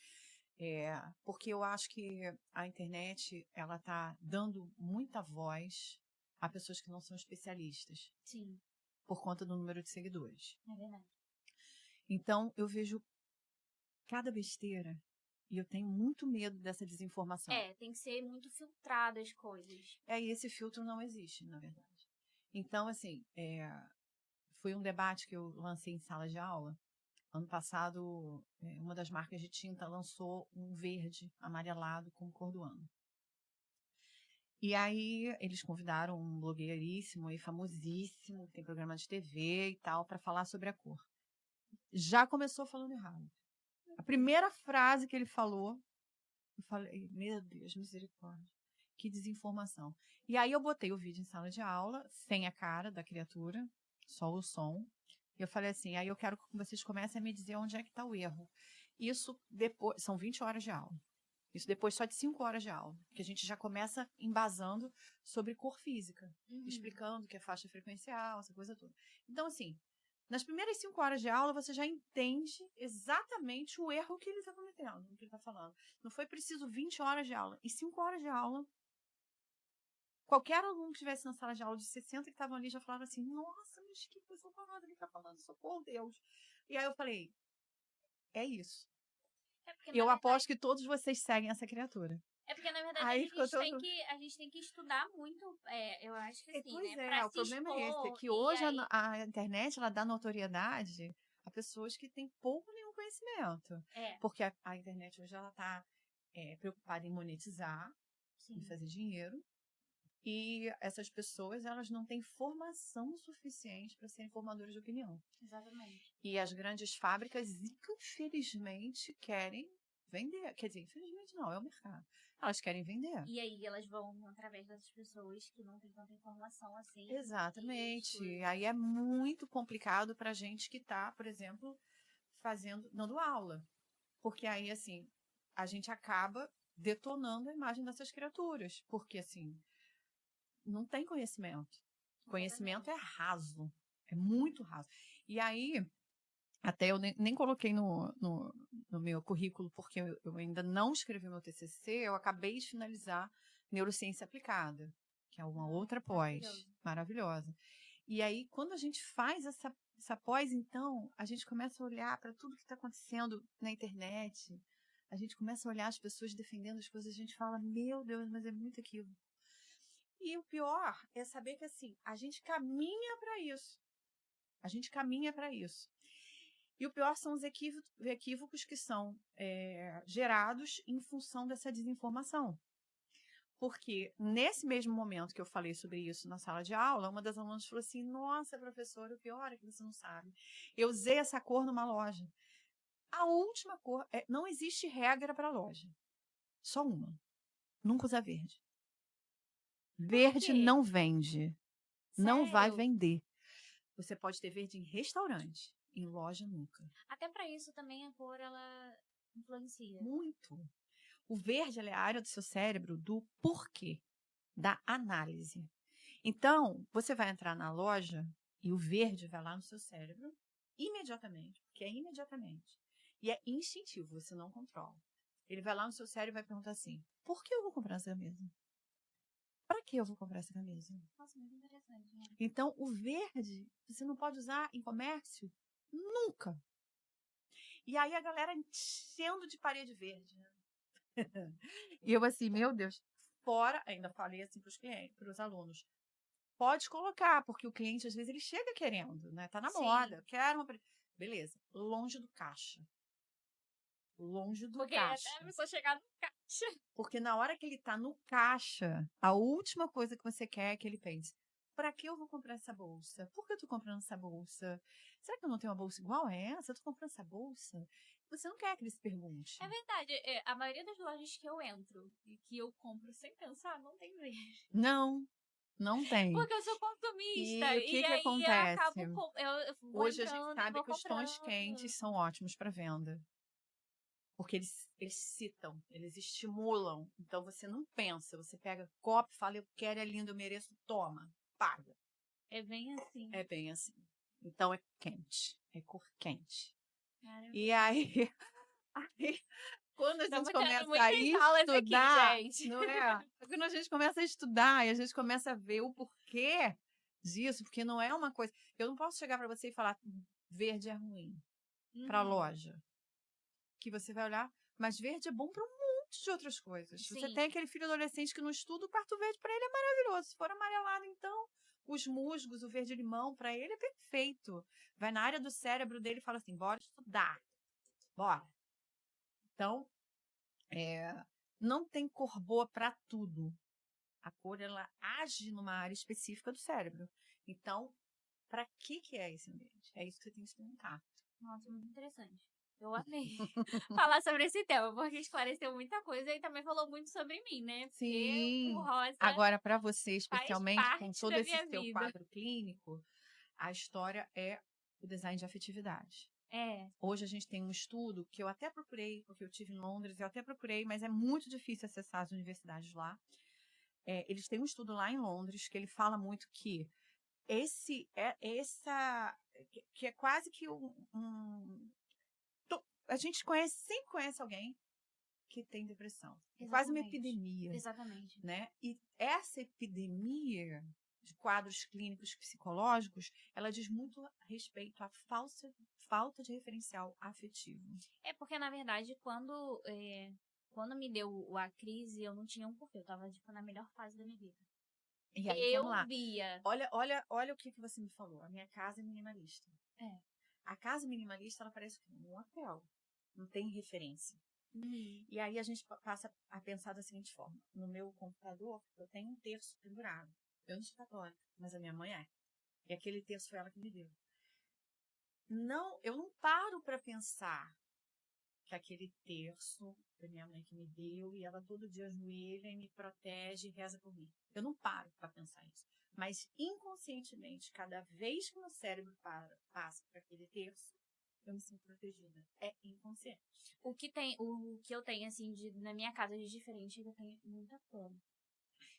Porque eu acho que a internet, ela tá dando muita voz a pessoas que não são especialistas. Sim. Por conta do número de seguidores. É verdade. Então, eu vejo cada besteira e eu tenho muito medo dessa desinformação. Tem que ser muito filtrado as coisas. E esse filtro não existe, na verdade. Então, assim, foi um debate que eu lancei em sala de aula. Ano passado, uma das marcas de tinta lançou um verde amarelado com cor do ano. E aí, eles convidaram um blogueiríssimo e famosíssimo, que tem programa de TV e tal, para falar sobre a cor. Já começou falando errado. A primeira frase que ele falou, eu falei, meu Deus, misericórdia, que desinformação. E aí eu botei o vídeo em sala de aula, sem a cara da criatura, só o som. E eu falei assim, aí eu quero que vocês comecem a me dizer onde é que está o erro. Isso depois, são 20 horas de aula. Isso depois só de 5 horas de aula, que a gente já começa embasando sobre cor física, explicando que é faixa frequencial, essa coisa toda. Então, assim, nas primeiras 5 horas de aula, você já entende exatamente o erro que ele está cometendo, o que ele está falando. Não foi preciso 20 horas de aula. E 5 horas de aula, qualquer aluno que estivesse na sala de aula de 60 que estavam ali já falavam assim, nossa, mas que coisa horrorosa ele está falando, socorro, Deus. E aí eu falei, é isso. Porque, Eu na verdade, aposto que todos vocês seguem essa criatura. na verdade Aí ficou todo... a gente tem que estudar muito, eu acho que assim, Pois né? Pra o se problema é esse, é expor, que e hoje aí... a internet, ela dá notoriedade a pessoas que têm pouco ou nenhum conhecimento. É, Porque a internet hoje, ela está preocupada em monetizar, em sim, fazer dinheiro, e essas pessoas, elas não têm formação suficiente para serem formadoras de opinião. exatamente. E as grandes fábricas, infelizmente, querem vender. Quer dizer, infelizmente não, é o mercado. Elas querem vender. E aí elas vão através dessas pessoas que não têm tanta informação assim. Exatamente. Aí é muito complicado para a gente que está, por exemplo, dando aula. Porque aí, assim, a gente acaba detonando a imagem dessas criaturas. Porque, assim, não tem conhecimento. Conhecimento é raso. É muito raso. E aí, até eu nem coloquei no meu currículo, porque eu ainda não escrevi meu TCC, eu acabei de finalizar Neurociência Aplicada, que é uma outra pós maravilhosa. E aí, quando a gente faz essa pós, então, a gente começa a olhar para tudo que está acontecendo na internet, a gente começa a olhar as pessoas defendendo as coisas, a gente fala, meu Deus, mas é muito aquilo. E o pior é saber que, assim, a gente caminha para isso. A gente caminha para isso. E o pior são os equívocos que são gerados em função dessa desinformação. Porque nesse mesmo momento que eu falei sobre isso na sala de aula, uma das alunas falou assim, nossa, professora, o pior é que você não sabe. Eu usei essa cor numa loja. A última cor, não existe regra para loja. Só uma. Nunca usa verde. Verde não vende. Não vai Sério? vender. Você pode ter verde em restaurante, em loja nunca. Até pra isso também a cor, ela influencia. Muito. O verde é a área do seu cérebro do porquê, da análise. Então, você vai entrar na loja e o verde vai lá no seu cérebro imediatamente, porque é imediatamente. E é instintivo, você não controla. Ele vai lá no seu cérebro e vai perguntar assim, por que eu vou comprar essa camisa? Para que eu vou comprar essa camisa? Nossa, muito interessante, né? Então, o verde, você não pode usar em comércio nunca. E aí a galera enchendo de parede verde, né? E eu assim, meu Deus, fora, ainda falei assim para os clientes, para os alunos, pode colocar, porque o cliente às vezes ele chega querendo, né? Tá na moda, quero uma... Beleza, longe do caixa. Longe do Porque caixa. até a pessoa chegar no caixa. Porque na hora que ele tá no caixa, a última coisa que você quer é que ele pense, para que eu vou comprar essa bolsa? Por que eu tô comprando essa bolsa? Será que eu não tenho uma bolsa igual a essa? Eu tô comprando essa bolsa? Você não quer que ele se pergunte. É verdade, a maioria das lojas que eu entro e que eu compro sem pensar, não tem verde. Não tem. Porque eu sou consumista E o e que aí eu acontece? acabo, eu vou Hoje a gente entrando e sabe vou que os tons comprando. quentes são ótimos para venda. Porque eles citam, eles estimulam. Então você não pensa, você pega copo, fala, eu quero, é lindo, eu mereço, toma, paga. É bem assim. É bem assim. Então é quente, é cor quente. Caramba. E aí, aí quando a gente Estamos tendo começa a muitas aulas aqui, estudar, gente. não é? Quando a gente começa a estudar e a gente começa a ver o porquê disso, porque não é uma coisa. Eu não posso chegar para você e falar verde é ruim para a loja. Que você vai olhar, mas verde é bom para um monte de outras coisas. Sim. Você tem aquele filho adolescente que não estuda, o quarto verde para ele é maravilhoso. Se for amarelado, então, os musgos, o verde-limão, para ele é perfeito. Vai na área do cérebro dele e fala assim, bora estudar, bora. Então, não tem cor boa para tudo. A cor, ela age numa área específica do cérebro. Então, para que é esse ambiente? É isso que você tem que se perguntar. Nossa, muito interessante. Eu amei falar sobre esse tema, porque esclareceu muita coisa e também falou muito sobre mim, né? Porque o Sim. rosa Agora, para você, faz especialmente com parte todo da esse minha seu vida. quadro clínico, a história é o design de afetividade. É. Hoje a gente tem um estudo que eu até procurei, porque eu tive em Londres, eu até procurei, mas é muito difícil acessar as universidades lá. Eles têm um estudo lá em Londres que ele fala muito que que é quase que a gente sempre conhece alguém que tem depressão. É quase uma epidemia, Exatamente. né? E essa epidemia de quadros clínicos psicológicos, ela diz muito respeito à falta de referencial afetivo. É porque, na verdade, quando me deu a crise, eu não tinha um porquê. Eu tava, tipo, na melhor fase da minha vida. E aí, vamos lá. Via. Olha o que você me falou. A minha casa é minimalista. É. A casa minimalista, ela parece um hotel. Não tem referência. E aí a gente passa a pensar da seguinte forma. No meu computador, eu tenho um terço pendurado. Eu não sou católica, mas a minha mãe é. E aquele terço foi ela que me deu. Não, eu não paro para pensar que aquele terço foi minha mãe que me deu e ela todo dia ajoelha e me protege e reza por mim. Eu não paro para pensar isso. Mas inconscientemente, cada vez que meu cérebro passa para aquele terço, eu me sinto protegida. É inconsciente. O que eu tenho, assim, na minha casa de diferente é que eu tenho muita planta.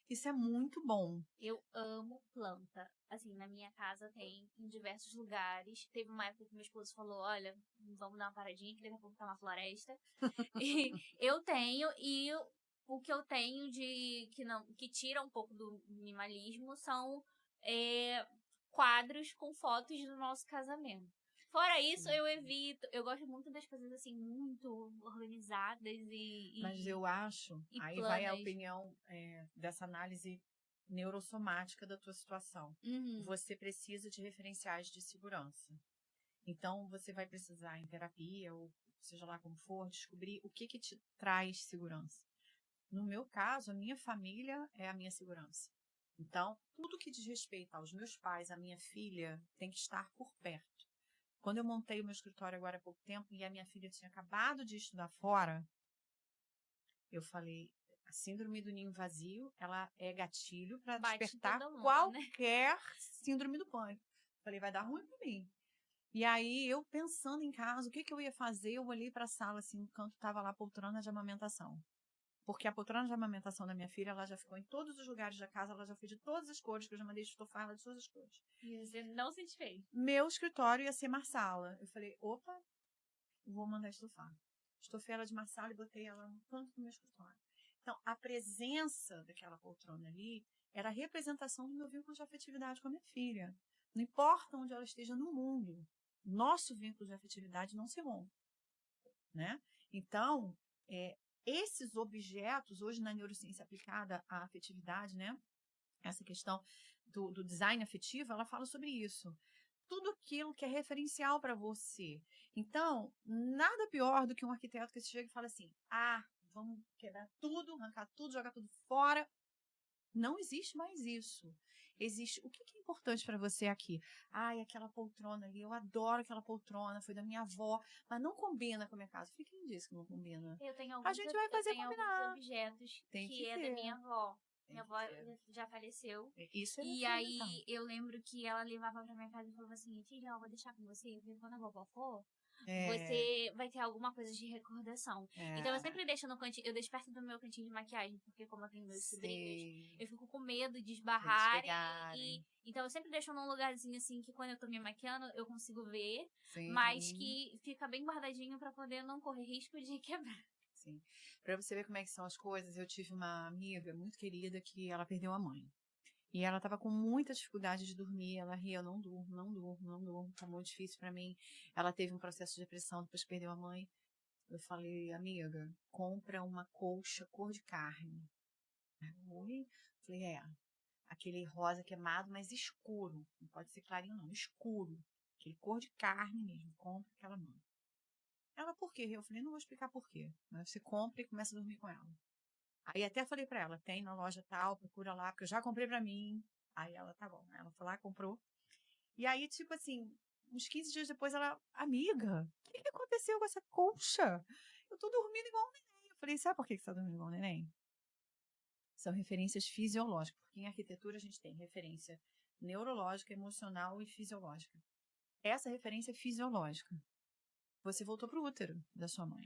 Isso é muito bom. Eu amo planta. Assim, na minha casa tem em diversos lugares. Teve uma época que meu esposo falou, olha, vamos dar uma paradinha, que daqui a pouco tá uma floresta. E eu tenho, e o que eu tenho que tira um pouco do minimalismo são quadros com fotos do nosso casamento. Fora isso, eu evito. Eu gosto muito das coisas assim, muito organizadas Mas eu acho, e aí planas. vai a opinião dessa análise neurosomática da tua situação. Você precisa de referenciais de segurança. Então, você vai precisar, em terapia, ou seja lá como for, descobrir o que te traz segurança. No meu caso, a minha família é a minha segurança. Então, tudo que diz respeito aos meus pais, à minha filha, tem que estar por perto. Quando eu montei o meu escritório agora há pouco tempo e a minha filha tinha acabado de estudar fora, eu falei, a síndrome do ninho vazio, ela é gatilho para despertar qualquer síndrome do pânico. Falei, vai dar ruim para mim. E aí, eu pensando em casa, o que eu ia fazer, eu olhei para a sala, assim, no canto estava lá a poltrona de amamentação. Porque a poltrona de amamentação da minha filha, ela já ficou em todos os lugares da casa, ela já foi de todas as cores, que eu já mandei estofar ela de todas as cores. E você não se desfez. Meu escritório ia ser marsala. Eu falei, opa, vou mandar estofar. Estofei ela de marsala e botei ela no canto do meu escritório. Então, a presença daquela poltrona ali era a representação do meu vínculo de afetividade com a minha filha. Não importa onde ela esteja no mundo, nosso vínculo de afetividade não se rompe, né? Então, esses objetos, hoje na neurociência aplicada à afetividade, né? Essa questão do design afetivo, ela fala sobre isso. Tudo aquilo que é referencial para você. Então, nada pior do que um arquiteto que chega e fala assim, vamos quebrar tudo, arrancar tudo, jogar tudo fora. Não existe mais isso. Existe. O que é importante para você aqui? Aquela poltrona ali, eu adoro aquela poltrona, foi da minha avó, mas não combina com a minha casa. Quem disse que não combina? Eu tenho A gente vai fazer combinar. alguns objetos que é da minha avó. Minha avó já faleceu. Isso é e aí, eu lembro que ela levava pra minha casa e falava assim, filha, eu vou deixar com você, porque quando a vovó for, você vai ter alguma coisa de recordação. Então, eu sempre deixo no cantinho, eu deixo perto do meu cantinho de maquiagem, porque como eu tenho meus sobrinhos, eu fico com medo de esbarrarem. Então, eu sempre deixo num lugarzinho assim, que quando eu tô me maquiando, eu consigo ver, mas que fica bem guardadinho pra poder não correr risco de quebrar. Sim. Pra você ver como é que são as coisas, eu tive uma amiga muito querida que ela perdeu a mãe. E ela tava com muita dificuldade de dormir. Ela ria, eu não durmo. Tá muito difícil pra mim. Ela teve um processo de depressão depois que perdeu a mãe. Eu falei, amiga, compra uma colcha cor de carne. Oi? Falei, aquele rosa queimado, mas escuro. Não pode ser clarinho, não. Escuro. Aquele cor de carne mesmo. Compra aquela mão. Ela, por quê? Eu falei, não vou explicar por quê. Mas você compra e começa a dormir com ela. Aí até falei pra ela, tem na loja tal, procura lá, porque eu já comprei pra mim. Aí ela, tá bom. Ela foi lá, comprou. E aí, tipo assim, uns 15 dias depois, ela, amiga, o que aconteceu com essa colcha? Eu tô dormindo igual um neném. Eu falei, sabe por que você tá dormindo igual um neném? São referências fisiológicas, porque em arquitetura a gente tem referência neurológica, emocional e fisiológica. Essa referência é fisiológica. Você voltou pro útero da sua mãe.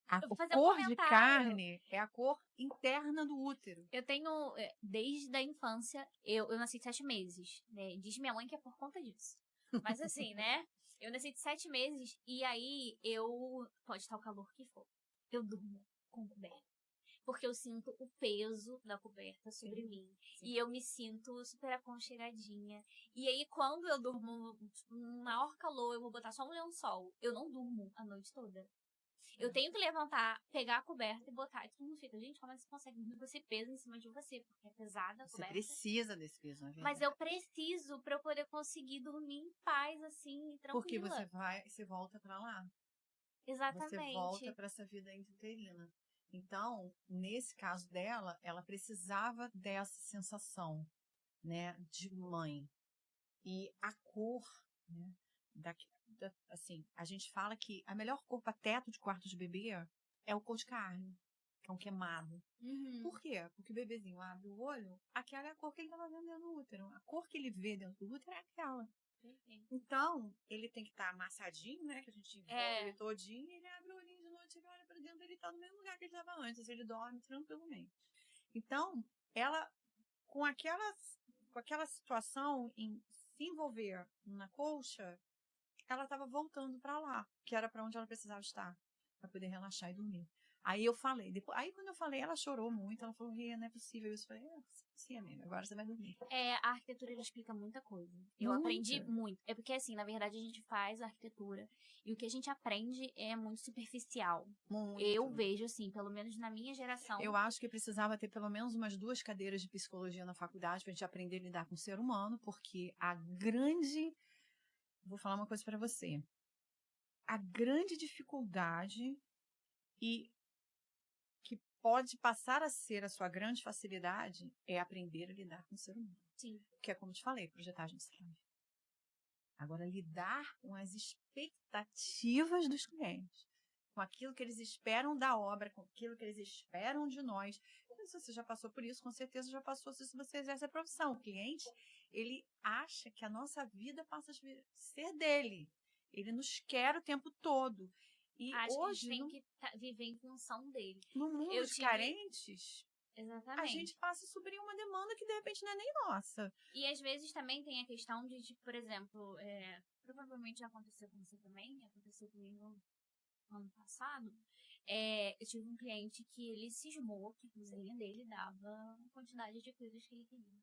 A cor de carne é a cor interna do útero. Eu tenho, desde a infância, eu nasci de 7 meses, né? Diz minha mãe que é por conta disso. Mas assim, né? Eu nasci de 7 meses e aí pode estar o calor que for. eu durmo com coberta. Porque eu sinto o peso da coberta sobre mim. Sim. E eu me sinto super aconchegadinha. E aí, quando eu durmo no maior calor, eu vou botar só um lençol. Eu não durmo a noite toda. Eu tenho que levantar, pegar a coberta e botar. E todo mundo fica, gente, como é que você consegue dormir com esse peso em cima de você? Porque é pesada a Você coberta. precisa desse peso, na verdade. Mas eu preciso pra eu poder conseguir dormir em paz, assim, Porque tranquila. você volta pra lá. Você Exatamente. volta pra essa vida intrauterina. Então, nesse caso dela, ela precisava dessa sensação, né, de mãe. E a cor, né, assim, a gente fala que a melhor cor para teto de quarto de bebê é o cor de carne, que é um queimado. Uhum. Por quê? Porque o bebezinho abre o olho, aquela é a cor que ele estava vendo dentro do útero. A cor que ele vê dentro do útero é aquela. Então, ele tem que estar amassadinho, né? Que a gente envolve ele todinho, e ele abre o olhinho de noite, ele olha para dentro, ele está no mesmo lugar que ele estava antes, ele dorme tranquilamente. Então, ela, com aquela situação em se envolver na colcha, ela estava voltando para lá, que era para onde ela precisava estar, para poder relaxar e dormir. Aí eu falei, aí quando eu falei, ela chorou muito, ela falou, Ria, não é possível isso. Eu falei, sim, amiga, agora você vai dormir. A arquitetura ele explica muita coisa. Eu aprendi muito. É porque, assim, na verdade, a gente faz arquitetura e o que a gente aprende é muito superficial. Muito. Eu vejo, assim, pelo menos na minha geração. Eu acho que precisava ter pelo menos umas 2 cadeiras de psicologia na faculdade pra gente aprender a lidar com o ser humano, porque vou falar uma coisa para você. A grande dificuldade e que pode passar a ser a sua grande facilidade é aprender a lidar com o ser humano. Sim. Que é como eu te falei, projetar a gente sabe. Agora, lidar com as expectativas dos clientes, com aquilo que eles esperam da obra, com aquilo que eles esperam de nós. Se você já passou por isso, com certeza já passou se você exerce a profissão. O cliente, ele acha que a nossa vida passa a ser dele. Ele nos quer o tempo todo. E acho hoje, que a gente tem que viver em função dele. no mundo dos carentes, Exatamente. a gente passa a suprir uma demanda que de repente não é nem nossa. E às vezes também tem a questão de, tipo, por exemplo, provavelmente já aconteceu com você também, aconteceu comigo no ano passado. Eu tive um cliente que ele cismou que a cozinha dele dava a quantidade de coisas que ele queria.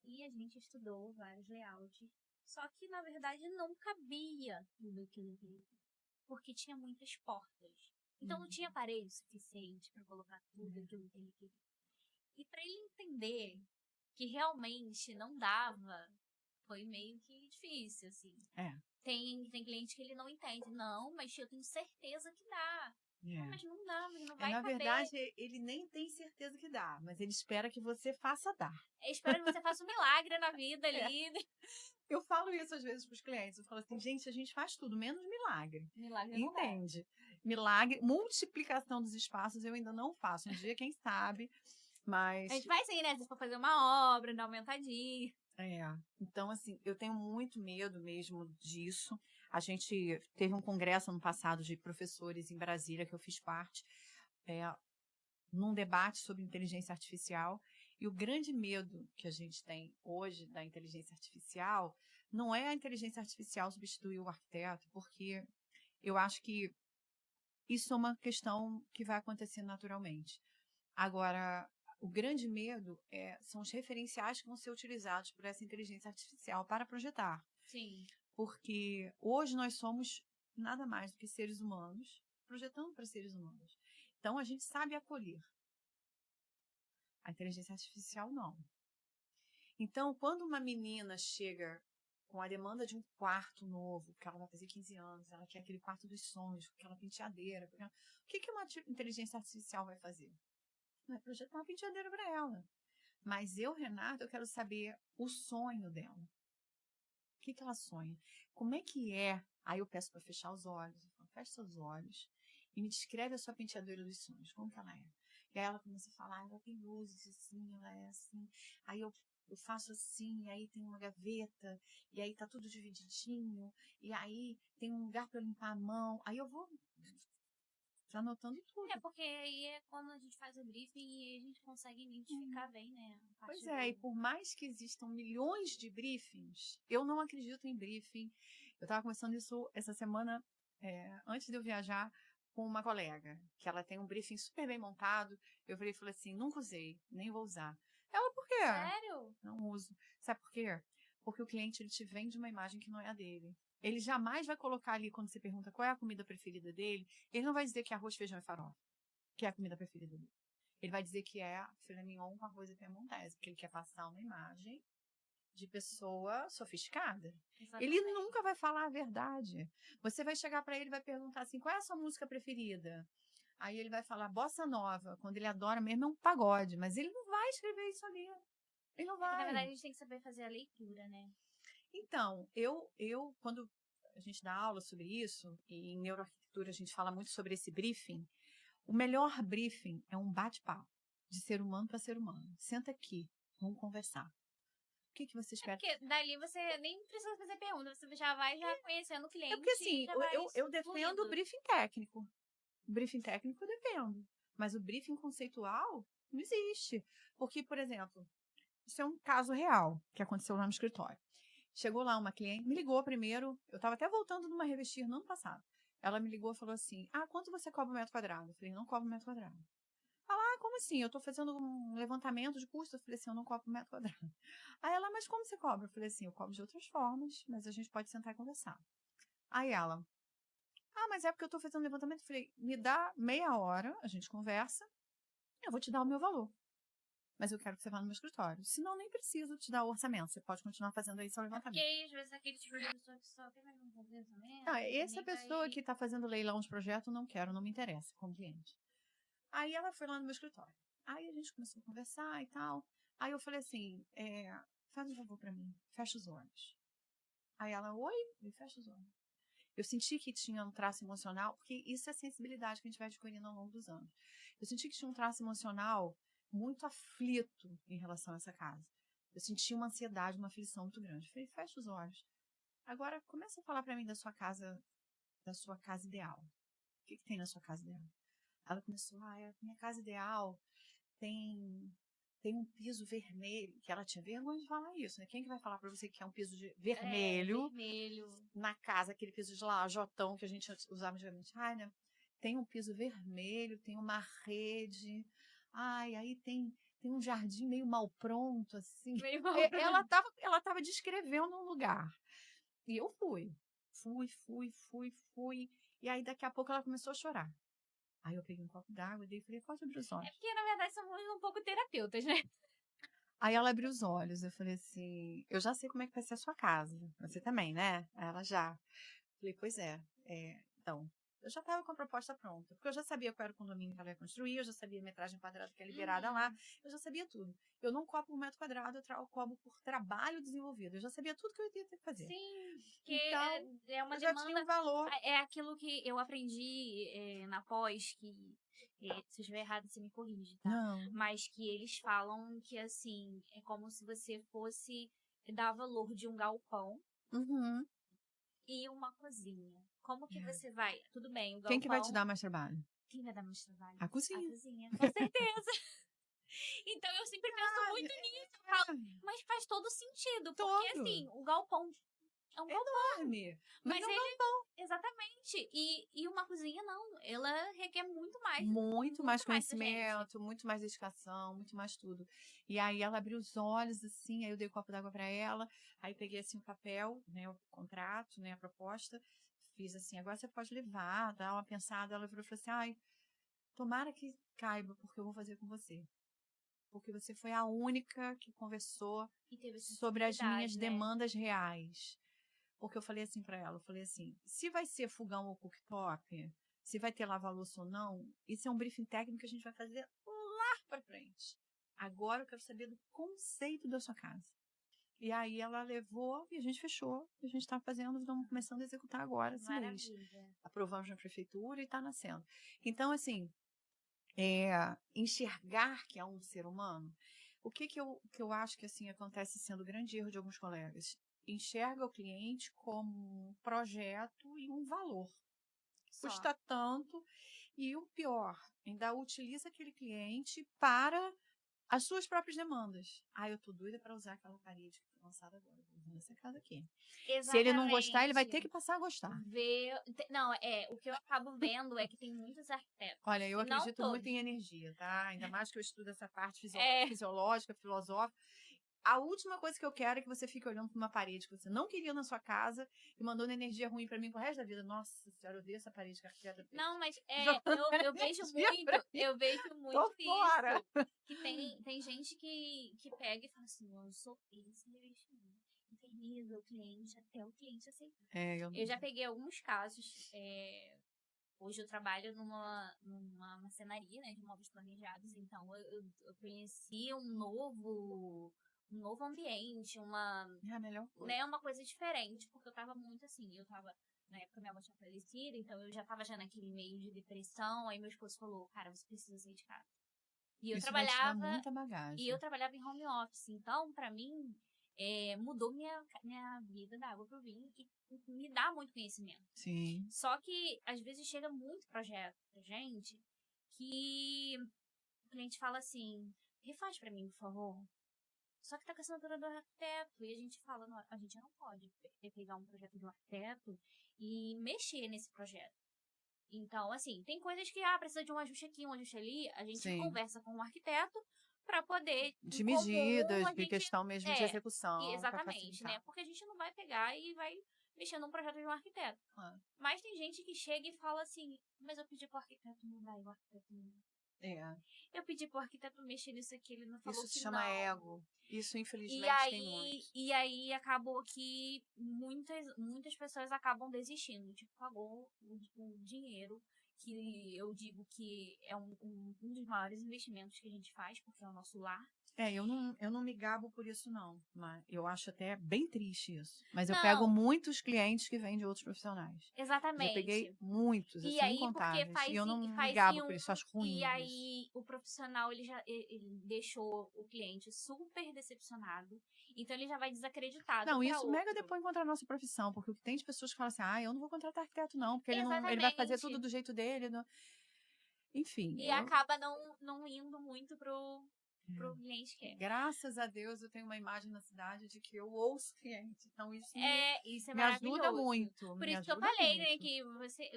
E a gente estudou vários layouts. Só que, na verdade, não cabia tudo aquilo que ele queria. Porque tinha muitas portas. Então não tinha parede suficiente para colocar tudo aquilo que ele queria. E para ele entender que realmente não dava, foi meio que difícil, assim. Tem cliente que ele não entende. Não, mas eu tenho certeza que dá. Não, mas não dá, mas não vai na caber. verdade, ele nem tem certeza que dá, mas ele espera que você faça dar. Ele espera que você faça um milagre na vida ali. Eu falo isso às vezes para os clientes. Eu falo assim, gente, a gente faz tudo, menos milagre. Milagre não entende? Milagre, multiplicação dos espaços eu ainda não faço. Um dia, quem sabe, mas... A gente faz assim, né? Se for fazer uma obra, dar uma aumentadinha. Então, assim, eu tenho muito medo mesmo disso. A gente teve um congresso ano passado de professores em Brasília, que eu fiz parte, num debate sobre inteligência artificial. E o grande medo que a gente tem hoje da inteligência artificial não é a inteligência artificial substituir o arquiteto, porque eu acho que isso é uma questão que vai acontecer naturalmente. Agora, o grande medo são os referenciais que vão ser utilizados por essa inteligência artificial para projetar. Sim. Porque hoje nós somos nada mais do que seres humanos, projetando para seres humanos. Então, a gente sabe acolher. A inteligência artificial, não. Então, quando uma menina chega com a demanda de um quarto novo, que ela vai fazer 15 anos, ela quer aquele quarto dos sonhos, com aquela penteadeira, o que uma inteligência artificial vai fazer? Vai projetar uma penteadeira para ela. Mas eu, Renata, eu quero saber o sonho dela. O que ela sonha? Como é que é? Aí eu peço para fechar os olhos. Eu falo, fecha seus olhos e me descreve a sua penteadeira dos sonhos. Como que ela é? E aí ela começa a falar, ela tem luzes assim, ela é assim. Aí eu faço assim, e aí tem uma gaveta, e aí tá tudo divididinho, e aí tem um lugar para limpar a mão. Aí eu vou anotando tudo. Porque aí é quando a gente faz o briefing e a gente consegue identificar bem, né? Pois é, e por mais que existam milhões de briefings, eu não acredito em briefing. Eu estava conversando isso essa semana, antes de eu viajar, com uma colega, que ela tem um briefing super bem montado. Eu falei assim, nunca usei, nem vou usar. Ela, por quê? Sério? Não uso. Sabe por quê? Porque o cliente, ele te vende uma imagem que não é a dele. Ele jamais vai colocar ali, quando você pergunta qual é a comida preferida dele, ele não vai dizer que é arroz, feijão e farofa, que é a comida preferida dele. Ele vai dizer que é filé mignon com arroz e piemontese, porque ele quer passar uma imagem de pessoa sofisticada. Exatamente. Ele nunca vai falar a verdade. Você vai chegar para ele e vai perguntar assim, qual é a sua música preferida? Aí ele vai falar bossa nova, quando ele adora mesmo é um pagode, mas ele não vai escrever isso ali. Ele não É que, na vai. verdade, a gente tem que saber fazer a leitura, né? Então, quando a gente dá aula sobre isso, e em neuroarquitetura a gente fala muito sobre esse briefing, o melhor briefing é um bate-papo de ser humano para ser humano. Senta aqui, vamos conversar. O que você espera? Porque dali você nem precisa fazer pergunta, você já vai conhecendo o cliente. É porque assim, já vai eu defendo fluindo. o briefing técnico. O briefing técnico eu defendo. Mas o briefing conceitual não existe. Porque, por exemplo, isso é um caso real que aconteceu lá no escritório. Chegou lá uma cliente, me ligou primeiro, eu estava até voltando numa Revestir no ano passado. Ela me ligou e falou assim, quanto você cobra um metro quadrado? Eu falei, não cobro um metro quadrado. Ela, como assim? Eu estou fazendo um levantamento de custo. Eu falei assim, eu não cobro um metro quadrado. Aí ela, mas como você cobra? Eu falei assim, eu cobro de outras formas, mas a gente pode sentar e conversar. Aí ela, mas é porque eu estou fazendo um levantamento. Eu falei, me dá meia hora, a gente conversa, eu vou te dar o meu valor. Mas eu quero que você vá no meu escritório. Senão, nem preciso te dar o orçamento. Você pode continuar fazendo aí seu levantamento. Porque, às vezes, aquele tipo de pessoa que só tem mais um levantamento. Essa pessoa que está fazendo leilão de projeto, não quero, não me interessa como cliente. Aí ela foi lá no meu escritório. Aí a gente começou a conversar e tal. Aí eu falei assim, faz um favor pra mim, fecha os olhos. Aí ela, oi? Eu fecha os olhos. Eu senti que tinha um traço emocional, porque isso é sensibilidade que a gente vai adquirindo ao longo dos anos. Eu senti que tinha um traço emocional muito aflito em relação a essa casa. Eu senti uma ansiedade, uma aflição muito grande. Eu falei, fecha os olhos. Agora, começa a falar pra mim da sua casa ideal. O que tem na sua casa ideal? Ela começou, a minha casa ideal tem um piso vermelho, que ela tinha vergonha de falar isso, né? Quem que vai falar pra você que é um piso vermelho, na casa, aquele piso de lajotão que a gente usava antigamente? Né? Tem um piso vermelho, tem uma rede, aí tem um jardim meio mal pronto, assim. Ela tava descrevendo um lugar. E eu fui. E aí, daqui a pouco, ela começou a chorar. Aí eu peguei um copo d'água e falei, pode abrir os olhos. É porque, na verdade, somos um pouco terapeutas, né? Aí ela abriu os olhos, eu falei assim, eu já sei como é que vai ser a sua casa. Você também, né? Ela já. Falei, pois é. Então, eu já estava com a proposta pronta, porque eu já sabia qual era o condomínio que ela ia construir, eu já sabia a metragem quadrada que é liberada lá, eu já sabia tudo. Eu não cobro por metro quadrado, eu cobro por trabalho desenvolvido. Eu já sabia tudo que eu ia ter que fazer. Sim, porque então, é uma eu já demanda. tinha um valor. É aquilo que eu aprendi na pós, que se eu estiver errado, você me corrige, tá? Não. Mas que eles falam que, assim, é como se você fosse dar valor de um galpão e uma cozinha. Como que você vai? Tudo bem, o galpão... Quem que vai te dar mais trabalho? Quem vai dar mais trabalho? A cozinha. A cozinha, com certeza. Então eu sempre penso muito nisso. Eu falo, mas faz todo sentido. Porque, assim, o galpão é um galpão. Enorme. Mas ele... Exatamente. E uma cozinha, não. Ela requer muito mais. Muito mais conhecimento, muito mais dedicação, muito mais tudo. E aí ela abriu os olhos, assim, aí eu dei um copo d'água para ela, aí peguei, assim, o papel, né, o contrato, né, a proposta, fiz assim, agora você pode levar, dar uma pensada. Ela virou e falou assim, tomara que caiba, porque eu vou fazer com você. Porque você foi a única que conversou sobre as minhas demandas reais. Porque eu falei assim para ela, eu falei assim, se vai ser fogão ou cooktop, se vai ter lava-louça ou não, isso é um briefing técnico que a gente vai fazer lá para frente. Agora eu quero saber do conceito da sua casa. E aí ela levou e a gente fechou. A gente está fazendo, estamos começando a executar agora esse mês. Aprovamos na prefeitura e está nascendo. Então, assim, enxergar que é um ser humano. O que eu acho que assim acontece sendo o grande erro de alguns colegas? Enxerga o cliente como um projeto e um valor. Custa tanto. E o pior, ainda utiliza aquele cliente para as suas próprias demandas. Eu tô doida para usar aquela parede que foi lançada agora. nessa casa aqui. Exatamente. Se ele não gostar, ele vai ter que passar a gostar. Não, o que eu acabo vendo é que tem muitos arquitetos. Olha, eu não acredito todos. muito em energia, tá? Ainda mais que eu estudo essa parte É. fisiológica, filosófica. A última coisa que eu quero é que você fique olhando para uma parede que você não queria na sua casa e mandando energia ruim para mim pro resto da vida. Nossa senhora, eu odeio essa parede que a arquiteta fez. Não, mas Jogando eu vejo energia muito Tô fora. isso. Que tem gente que pega e fala assim, eu sou esse investimento. Inferniza o cliente até o cliente aceitar. Eu já peguei alguns casos. Hoje eu trabalho numa marcenaria, né, de móveis planejados. Então eu conheci um novo ambiente, Melhor coisa. né, uma coisa diferente, porque eu tava muito assim, na época minha avó tinha falecido, então eu já tava naquele meio de depressão, aí meu esposo falou, cara, você precisa sair de casa. E eu Isso vai te dar trabalhava, muita bagagem. e eu trabalhava em home office, então pra mim mudou minha vida da água pro vinho e me dá muito conhecimento. Sim. Só que às vezes chega muito projeto pra gente que o cliente fala assim, refaz pra mim, por favor. Só que tá com a assinatura do arquiteto. E a gente fala, não, a gente não pode pegar um projeto do arquiteto e mexer nesse projeto. Então, assim, tem coisas que precisa de um ajuste aqui, um ajuste ali. A gente Sim. conversa com o arquiteto para poder, de em medidas, comum, a de gente... questão mesmo de execução. Exatamente, né? Porque a gente não vai pegar e vai mexer num projeto de um arquiteto. Mas tem gente que chega e fala assim, mas eu pedi pro arquiteto mudar e o arquiteto não mudar. Eu pedi pro arquiteto mexer nisso aqui, ele não falou que não. Isso se chama ego. Isso, infelizmente, tem muito. E aí, acabou que muitas pessoas acabam desistindo. Tipo, pagou o dinheiro, que eu digo que é um dos maiores investimentos que a gente faz, porque é o nosso lar. Eu não me gabo por isso, não. Mas eu acho até bem triste isso. Mas eu pego muitos clientes que vêm de outros profissionais. Exatamente. Já peguei muitos, assim, incontáveis. E eu não me gabo por isso, acho ruim. E aí, o profissional, ele deixou o cliente super decepcionado. Então, ele já vai desacreditado. Não, isso mega depois contra a nossa profissão. Porque o que tem de pessoas que falam assim, eu não vou contratar arquiteto, não. Porque ele vai fazer tudo do jeito dele. Enfim. E acaba não indo muito pro cliente quer. Graças a Deus eu tenho uma imagem na cidade de que eu ouço cliente. Então isso isso me ajuda muito. Por isso que eu falei, né, que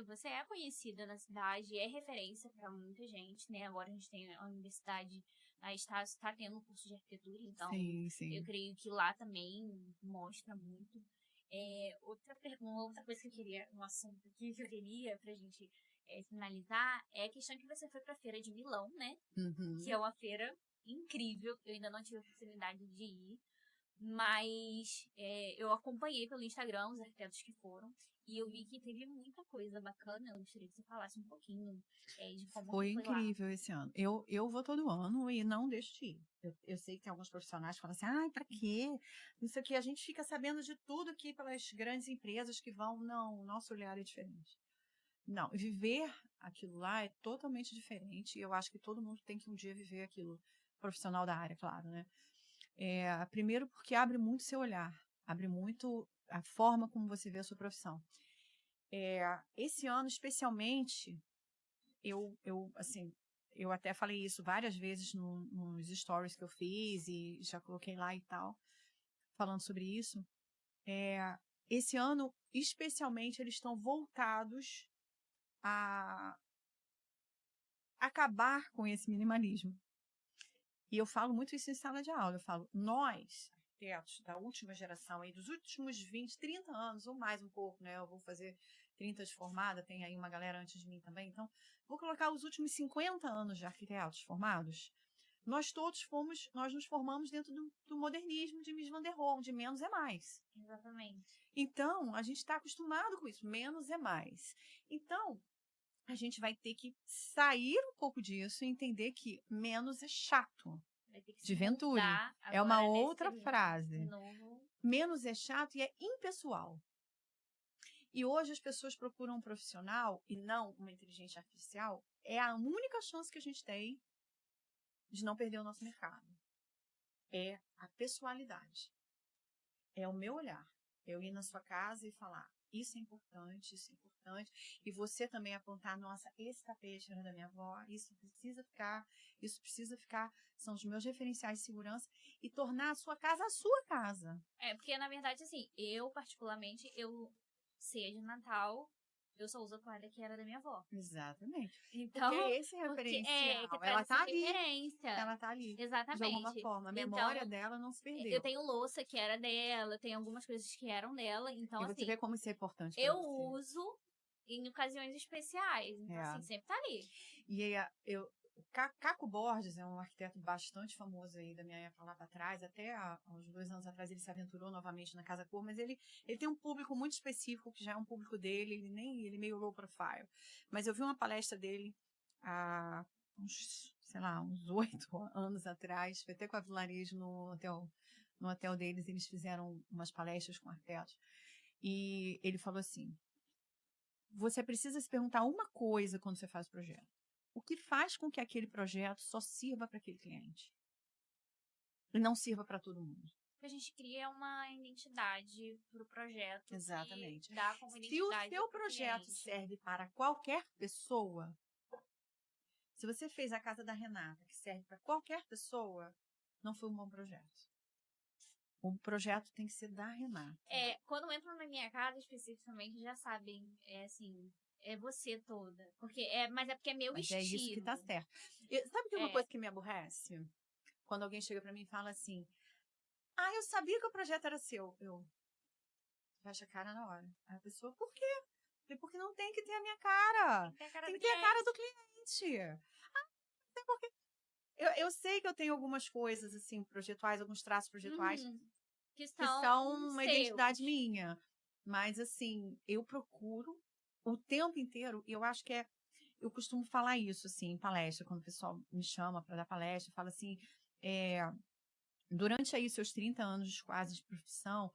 você é conhecida na cidade, é referência para muita gente, né? Agora a gente tem a universidade, está tendo um curso de arquitetura, então sim. Eu creio que lá também mostra muito. Outra coisa que eu queria, um assunto aqui que eu queria pra gente finalizar, é a questão que você foi pra Feira de Milão, né? Uhum. Que é uma feira incrível, eu ainda não tive a oportunidade de ir, mas eu acompanhei pelo Instagram os arquitetos que foram, e eu vi que teve muita coisa bacana. Eu gostaria que você falasse um pouquinho de como foi incrível lá. Esse ano. Eu vou todo ano e não deixo de ir. Eu sei que tem alguns profissionais que falam assim, pra quê? Isso aqui, a gente fica sabendo de tudo aqui pelas grandes empresas que vão. Não, o nosso olhar é diferente. Não, viver aquilo lá é totalmente diferente, e eu acho que todo mundo tem que um dia viver aquilo. Profissional da área, claro, né? Primeiro porque abre muito seu olhar, abre muito a forma como você vê a sua profissão. Esse ano, especialmente, eu até falei isso várias vezes nos stories que eu fiz e já coloquei lá e tal, falando sobre isso. Esse ano, especialmente, eles estão voltados a acabar com esse minimalismo. E eu falo muito isso em sala de aula. Eu falo, nós, arquitetos da última geração, aí, dos últimos 20, 30 anos, ou mais um pouco, né? Eu vou fazer 30 de formada, tem aí uma galera antes de mim também. Então, vou colocar os últimos 50 anos de arquitetos formados. Nós nos formamos dentro do modernismo de Mies van der Rohe, de menos é mais. Exatamente. Então, a gente está acostumado com isso, menos é mais. Então, a gente vai ter que sair um pouco disso e entender que menos é chato. De Venturi. É uma outra frase. Menos é chato e é impessoal. E hoje as pessoas procuram um profissional e não uma inteligência artificial. É a única chance que a gente tem de não perder o nosso mercado. É a pessoalidade. É o meu olhar. Eu ir na sua casa e falar, isso é importante, isso é importante. E você também apontar, nossa, esse tapete era da minha avó, isso precisa ficar, são os meus referenciais de segurança, e tornar a sua casa. Porque na verdade, assim, eu particularmente, ceia de Natal, eu só uso a toalha que era da minha avó. Exatamente. Então, porque esse referencial, que ela traz tá essa ali. referência. Ela tá ali. Exatamente. De alguma forma. A memória dela não se perdeu. Eu tenho louça que era dela, tem algumas coisas que eram dela, então e você assim, vê como isso é importante pra eu você. uso em ocasiões especiais, então assim, sempre tá ali. E aí, Caco Borges é um arquiteto bastante famoso aí da minha época lá para trás, até há uns 2 anos atrás ele se aventurou novamente na Casa Cor, mas ele tem um público muito específico, que já é um público dele, ele é meio low profile. Mas eu vi uma palestra dele há uns 8 anos atrás, foi até com a Vilarejo no hotel deles, eles fizeram umas palestras com arquitetos, e ele falou assim, você precisa se perguntar uma coisa quando você faz o projeto. O que faz com que aquele projeto só sirva para aquele cliente? E não sirva para todo mundo. A gente cria uma identidade para o projeto. Exatamente. Que dá como Se o identidade seu projeto cliente. serve para qualquer pessoa, se você fez a casa da Renata, que serve para qualquer pessoa, não foi um bom projeto. O projeto tem que ser da Renata. Quando entram na minha casa, especificamente, já sabem, assim, é você toda. Mas é porque é meu estilo. Mas é isso que tá certo. Sabe que uma coisa que me aborrece? Quando alguém chega para mim e fala assim, eu sabia que o projeto era seu. Eu fecho a cara na hora. Aí a pessoa, por quê? Porque não tem que ter a minha cara. Tem que ter a cara do cliente. Porque eu sei que eu tenho algumas coisas, assim, projetuais, alguns traços projetuais que são uma seus. identidade minha. Mas, assim, eu procuro o tempo inteiro, e eu acho que eu costumo falar isso, assim, em palestra, quando o pessoal me chama para dar palestra, fala assim, durante aí seus 30 anos quase de profissão,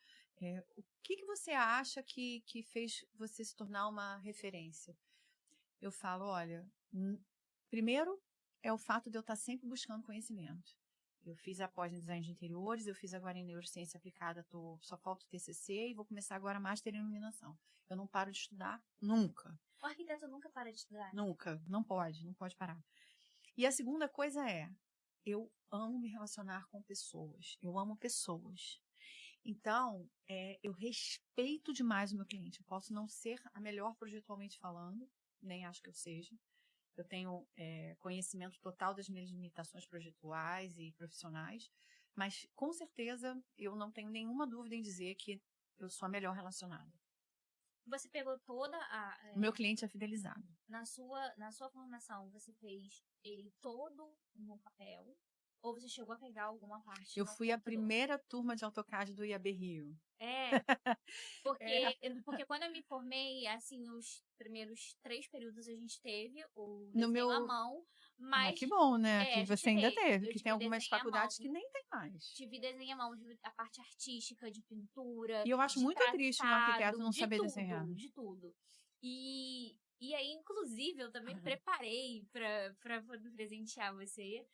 o que você acha que fez você se tornar uma referência? Eu falo, olha, primeiro é o fato de eu estar sempre buscando conhecimento. Eu fiz a pós em design de interiores, eu fiz agora em neurociência aplicada, só falta o TCC e vou começar agora master em iluminação. Eu não paro de estudar nunca. O arquiteto nunca para de estudar. Nunca, não pode parar. E a segunda coisa eu amo me relacionar com pessoas. Eu amo pessoas. Então, eu respeito demais o meu cliente. Eu posso não ser a melhor projetualmente falando, nem acho que eu seja. Eu tenho conhecimento total das minhas limitações projetuais e profissionais, mas com certeza eu não tenho nenhuma dúvida em dizer que eu sou a melhor relacionada. Você pegou toda O meu cliente é fidelizado. Na sua formação, você fez ele todo no papel? Ou você chegou a pegar alguma parte Eu no fui a computador? primeira turma de AutoCAD do IAB Rio. Porque quando eu me formei, assim, os primeiros 3 períodos a gente teve o desenho à mão, mas... que bom, né? Que você ainda teve, que tem algumas faculdades que nem tem mais. Tive desenho à mão, a parte artística, de pintura, e eu acho muito triste um arquiteto não saber desenhar. De tudo. E aí, inclusive, eu também preparei para poder presentear você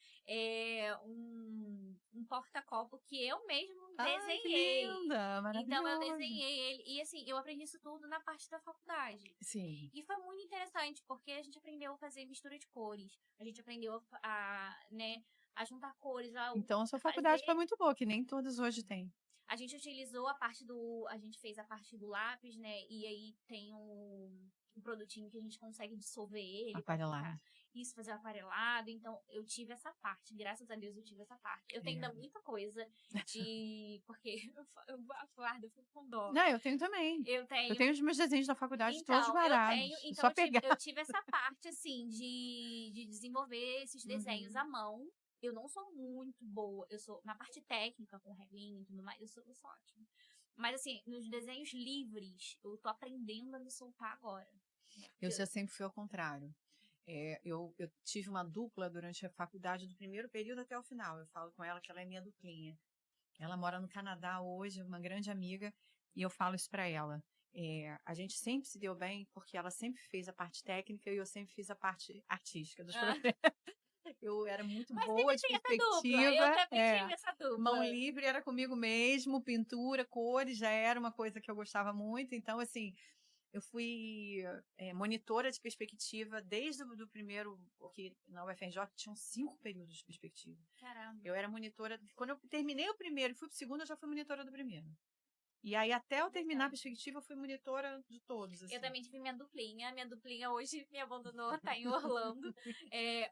um porta-copo que eu mesmo desenhei. Que linda, maravilhoso. Então, eu desenhei ele. E, assim, eu aprendi isso tudo na parte da faculdade. Sim. E foi muito interessante, porque a gente aprendeu a fazer mistura de cores. A gente aprendeu a juntar cores. Então, a sua faculdade foi muito boa, que nem todas hoje tem. A gente utilizou a gente fez a parte do lápis, né? E aí tem um produtinho que a gente consegue dissolver ele. Aparelado. Isso, fazer aparelado. Então, eu tive essa parte. Graças a Deus, eu tive essa parte. Eu tenho ainda muita coisa porque eu guardo, eu fico com dó. Não, eu tenho também. Eu tenho os meus desenhos da faculdade todos guardados. Então, eu tive essa parte, assim, de desenvolver esses desenhos à mão. Eu não sou muito boa, eu sou na parte técnica, com regrinha e tudo mais, eu sou ótima. Mas, assim, nos desenhos livres, eu tô aprendendo a me soltar agora. Eu já sempre fui ao contrário. Eu tive uma dupla durante a faculdade, do primeiro período até o final. Eu falo com ela que ela é minha duplinha. Ela mora no Canadá hoje, uma grande amiga, e eu falo isso para ela. A gente sempre se deu bem, porque ela sempre fez a parte técnica e eu sempre fiz a parte artística dos projetos. Eu era muito Mas boa sempre de tem essa dupla, eu perspectiva. também tive essa Mão dupla. livre era comigo mesmo, pintura, cores, já era uma coisa que eu gostava muito. Então, assim, eu fui monitora de perspectiva desde o do primeiro, porque na UFRJ tinham 5 períodos de perspectiva. Caramba. Eu era monitora, quando eu terminei o primeiro e fui pro segundo, eu já fui monitora do primeiro. E aí, até eu terminar a perspectiva, eu fui monitora de todos, assim. Eu também tive minha duplinha hoje me abandonou, tá em Orlando,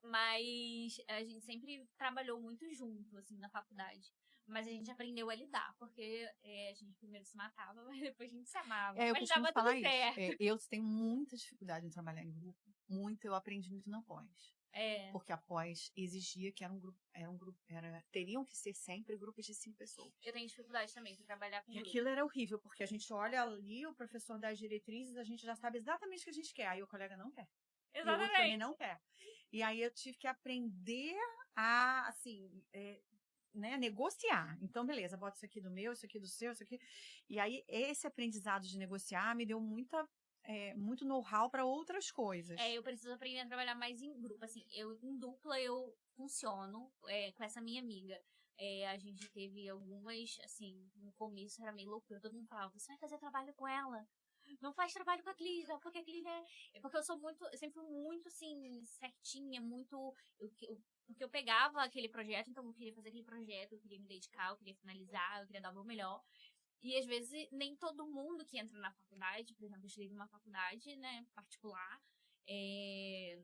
mas a gente sempre trabalhou muito junto, assim, na faculdade. Mas a gente aprendeu a lidar, porque a gente primeiro se matava, mas depois a gente se amava. Eu Mas costumo dava tudo falar isso. certo. Eu tenho muita dificuldade em trabalhar em grupo. Muito, eu aprendi muito na pós. É, Porque a pós exigia que teriam que ser sempre grupos de 5 pessoas. eu tenho dificuldade também de trabalhar com E grupo. aquilo era horrível, porque a gente olha ali, o professor das diretrizes, a gente já sabe exatamente o que a gente quer. Aí o colega não quer. E o outro também Exatamente. não quer. E aí eu tive que aprender a, assim, né, negociar. Então, beleza, bota isso aqui do meu, isso aqui do seu, isso aqui. E aí, esse aprendizado de negociar me deu muito know-how para outras coisas. Eu preciso aprender a trabalhar mais em grupo. Assim, em dupla eu funciono com essa minha amiga. A gente teve algumas, assim, no começo era meio loucura. Todo mundo falava, você vai fazer trabalho com ela? Não faz trabalho com a Clísia, porque a Clísia porque eu sempre fui muito, assim, certinha, muito... Porque eu pegava aquele projeto, então eu queria fazer aquele projeto, eu queria me dedicar, eu queria finalizar, eu queria dar o meu melhor. E às vezes nem todo mundo que entra na faculdade, por exemplo, eu estudei numa faculdade, né, particular, e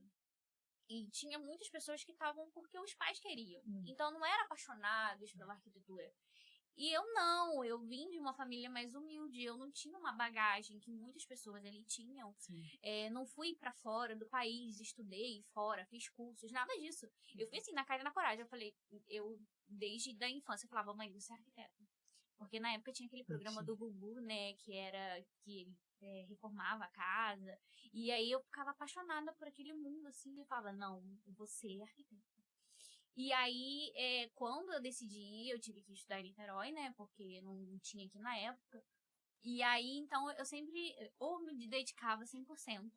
tinha muitas pessoas que estavam porque os pais queriam. Então não eram apaixonados pela arquitetura. E eu não, eu vim de uma família mais humilde, eu não tinha uma bagagem que muitas pessoas ali tinham. Não fui pra fora do país, estudei fora, fiz cursos, nada disso. Eu fui assim, na cara e na coragem. Eu falei, desde da infância, eu falava, mãe, você é arquiteta. Porque na época tinha aquele programa do Gugu, né, que ele reformava a casa. E aí eu ficava apaixonada por aquele mundo, assim, e falava, não, você é arquiteta. E aí, quando eu decidi ir, eu tive que estudar em Niterói, né? Porque não tinha aqui na época. E aí, então, eu sempre ou me dedicava 100%,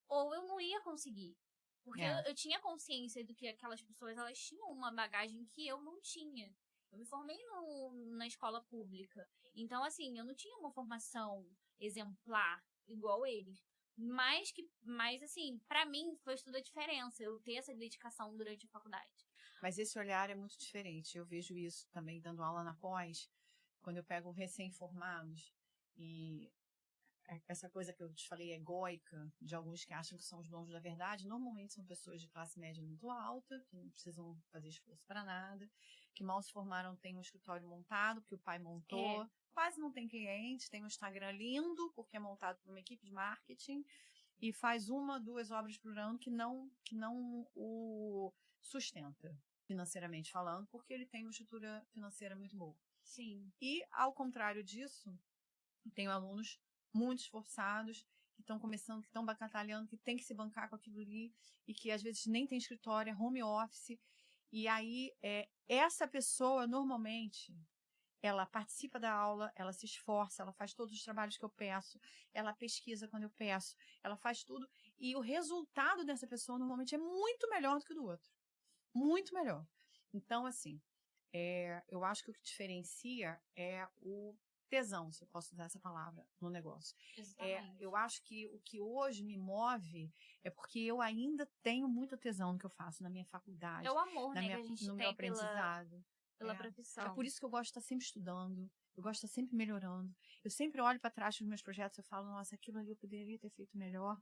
ou eu não ia conseguir. Porque eu tinha consciência do que aquelas pessoas, elas tinham uma bagagem que eu não tinha. Eu me formei na escola pública. Então, assim, eu não tinha uma formação exemplar igual eles. Mas assim, pra mim fez toda a diferença eu ter essa dedicação durante a faculdade. Mas esse olhar é muito diferente. Eu vejo isso também dando aula na pós, quando eu pego recém-formados e essa coisa que eu te falei egóica, de alguns que acham que são os donos da verdade, normalmente são pessoas de classe média muito alta, que não precisam fazer esforço para nada, que mal se formaram, têm um escritório montado, que o pai montou, quase não tem cliente, tem um Instagram lindo, porque é montado por uma equipe de marketing, e faz 1, 2 obras por ano que não o sustenta, financeiramente falando, porque ele tem uma estrutura financeira muito boa. Sim. E, ao contrário disso, tenho alunos muito esforçados, que estão começando, que estão batalhando, que tem que se bancar com aquilo ali, e que às vezes nem tem escritório, é home office. E aí, essa pessoa, normalmente, ela participa da aula, ela se esforça, ela faz todos os trabalhos que eu peço, ela pesquisa quando eu peço, ela faz tudo. E o resultado dessa pessoa, normalmente, é muito melhor do que o do outro. Muito melhor. Então, assim, eu acho que o que diferencia é o tesão, se eu posso usar essa palavra, no negócio. Eu acho que o que hoje me move é porque eu ainda tenho muito tesão no que eu faço na minha faculdade. É o amor, né, que a gente no meu tem aprendizado. pela profissão. É por isso que eu gosto de estar sempre estudando, eu gosto de estar sempre melhorando. Eu sempre olho para trás dos meus projetos e falo, nossa, aquilo ali eu poderia ter feito melhor.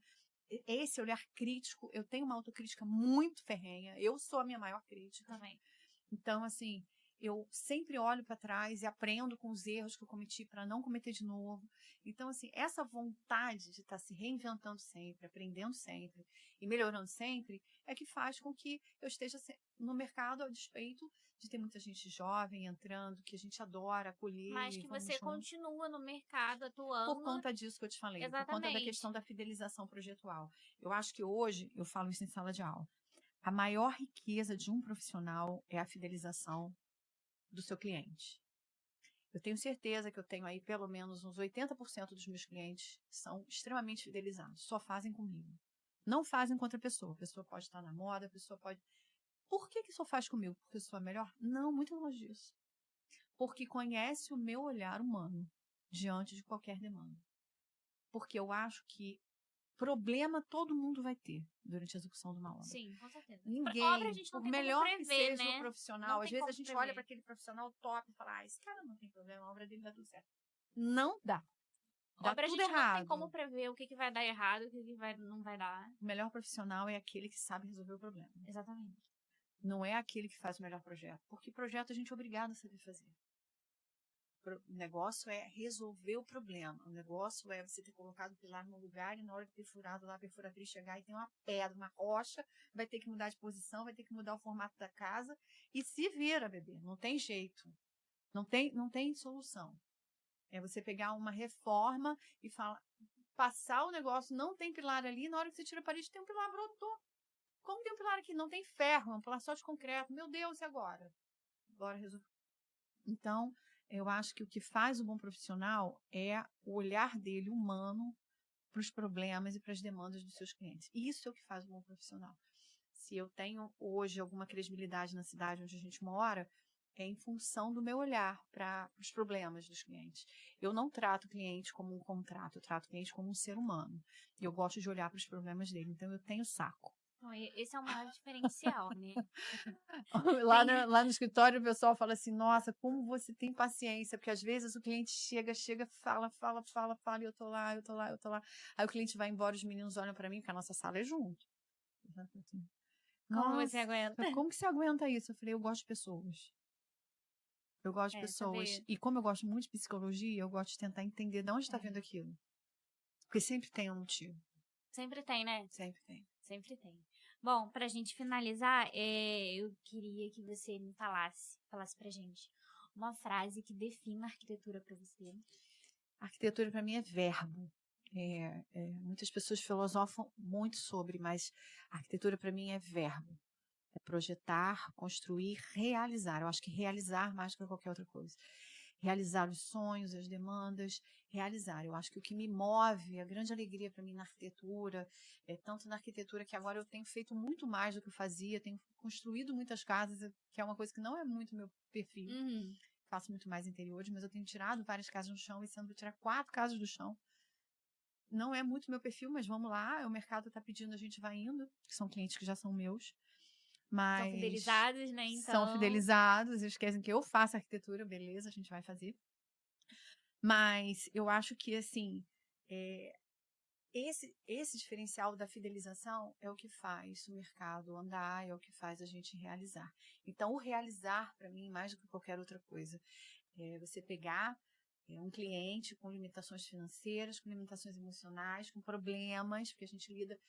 Esse olhar crítico, eu tenho uma autocrítica muito ferrenha, eu sou a minha maior crítica. Também. Então, assim, eu sempre olho para trás e aprendo com os erros que eu cometi para não cometer de novo. Então, assim, essa vontade de estar se reinventando sempre, aprendendo sempre e melhorando sempre, é que faz com que eu esteja no mercado a despeito de ter muita gente jovem entrando, que a gente adora acolher. Mas que você continua no mercado atuando. Por conta disso que eu te falei, Exatamente. por conta da questão da fidelização projetual. Eu acho que hoje, eu falo isso em sala de aula, a maior riqueza de um profissional é a fidelização do seu cliente. Eu tenho certeza que eu tenho aí pelo menos uns 80% dos meus clientes são extremamente fidelizados, só fazem comigo. Não fazem com outra pessoa. A pessoa pode estar na moda, a pessoa pode... Por que isso faz comigo? Porque eu sou a melhor? Não, muito longe disso. Porque conhece o meu olhar humano diante de qualquer demanda. Porque eu acho que problema todo mundo vai ter durante a execução de uma obra. Sim, com certeza. Obra a Ninguém, gente não por tem como melhor que prever, seja o né? profissional, Não às tem vezes a como gente olha para prever. aquele profissional top e fala, esse cara não tem problema, a obra dele dá tudo certo. Não dá. Dá Obra a tudo gente não tem como errado. prever o que vai dar errado, o que não vai dar. O melhor profissional é aquele que sabe resolver o problema. Exatamente. Não é aquele que faz o melhor projeto. Porque projeto a gente é obrigado a saber fazer. O negócio é resolver o problema. O negócio é você ter colocado o pilar no lugar e na hora de ter furado lá, a perfuratriz chegar e tem uma pedra, uma rocha, vai ter que mudar de posição, vai ter que mudar o formato da casa e se vira, bebê. Não tem jeito. Não tem solução. É você pegar uma reforma e falar, passar o negócio, não tem pilar ali, na hora que você tira a parede, tem um pilar, brotou. Como tem um pilar aqui? Não tem ferro, é um pilar só de concreto. Meu Deus, e agora? Agora resolve. Então, eu acho que o que faz o bom profissional é o olhar dele humano para os problemas e para as demandas dos seus clientes. Isso é o que faz o bom profissional. Se eu tenho hoje alguma credibilidade na cidade onde a gente mora, é em função do meu olhar para os problemas dos clientes. Eu não trato o cliente como um contrato, eu trato o cliente como um ser humano. E eu gosto de olhar para os problemas dele, então eu tenho saco. Então, esse é o maior diferencial, né? Lá no escritório o pessoal fala assim, nossa, como você tem paciência, porque às vezes o cliente chega, fala, e eu tô lá. Aí o cliente vai embora, os meninos olham para mim, porque a nossa sala é junto. Como você Nossa, aguenta? como que você aguenta isso? Eu falei, eu gosto de pessoas. Eu gosto de pessoas. Saber. E como eu gosto muito de psicologia, eu gosto de tentar entender de onde está vindo aquilo. Porque sempre tem um motivo. Sempre tem, né? Sempre tem. Sempre tem. Bom, pra gente finalizar, eu queria que você me falasse pra gente uma frase que defina a arquitetura pra você. A arquitetura para mim é verbo. Muitas pessoas filosofam muito sobre, mas a arquitetura para mim é verbo. É projetar, construir, realizar. Eu acho que realizar mais do que qualquer outra coisa. Realizar os sonhos, as demandas, realizar. Eu acho que o que me move, a grande alegria para mim na arquitetura, tanto na arquitetura que agora eu tenho feito muito mais do que eu fazia, tenho construído muitas casas, que é uma coisa que não é muito meu perfil. Uhum. Faço muito mais interiores, mas eu tenho tirado várias casas do chão, esse ano vou tirar 4 casas do chão. Não é muito meu perfil, mas vamos lá, o mercado está pedindo, a gente vai indo, que são clientes que já são meus. Mas São fidelizados, né? são Então. fidelizados, eles querem que eu faça arquitetura, beleza, a gente vai fazer. Mas eu acho que, assim, esse diferencial da fidelização é o que faz o mercado andar, é o que faz a gente realizar. Então, o realizar, para mim, mais do que qualquer outra coisa, é você pegar um cliente com limitações financeiras, com limitações emocionais, com problemas, porque a gente lida.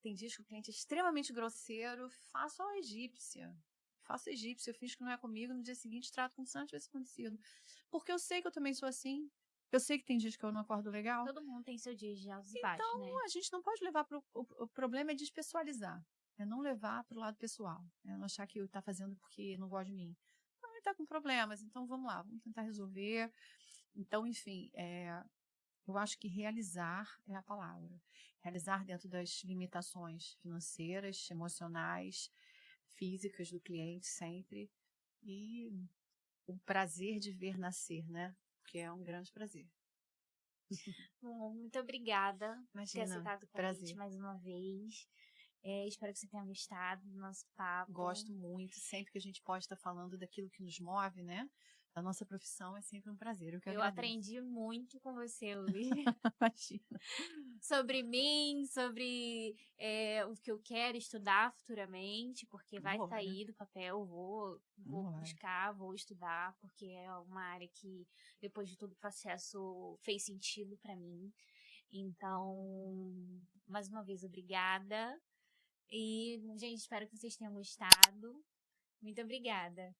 Tem dias que o cliente é extremamente grosseiro, faço a egípcia. Faço egípcia, eu fiz que não é comigo, no dia seguinte trato como se nada tivesse acontecido. Porque eu sei que eu também sou assim. Eu sei que tem dias que eu não acordo legal. Todo mundo tem seu dia de altos e baixos, né? Então, a gente não pode levar para o problema é despessoalizar. É não levar para o lado pessoal. É não achar que está fazendo porque não gosta de mim. Não, ele está com problemas, então vamos lá, vamos tentar resolver. Então, enfim, eu acho que realizar é a palavra. Realizar dentro das limitações financeiras, emocionais, físicas do cliente sempre. E o prazer de ver nascer, né? Que é um grande prazer. Bom, muito obrigada por ter Imagina, aceitado o convite prazer. mais uma vez. Espero que você tenha gostado do nosso papo. Gosto muito. Sempre que a gente pode estar falando daquilo que nos move, né? A nossa profissão é sempre um prazer. Eu agradeço. aprendi muito com você hoje. Imagina. Sobre mim, sobre o que eu quero estudar futuramente, porque vai Bora. sair do papel, vou Bora. buscar, vou estudar, porque é uma área que, depois de todo o processo, fez sentido para mim. Então, mais uma vez, obrigada. E, gente, espero que vocês tenham gostado. Muito obrigada.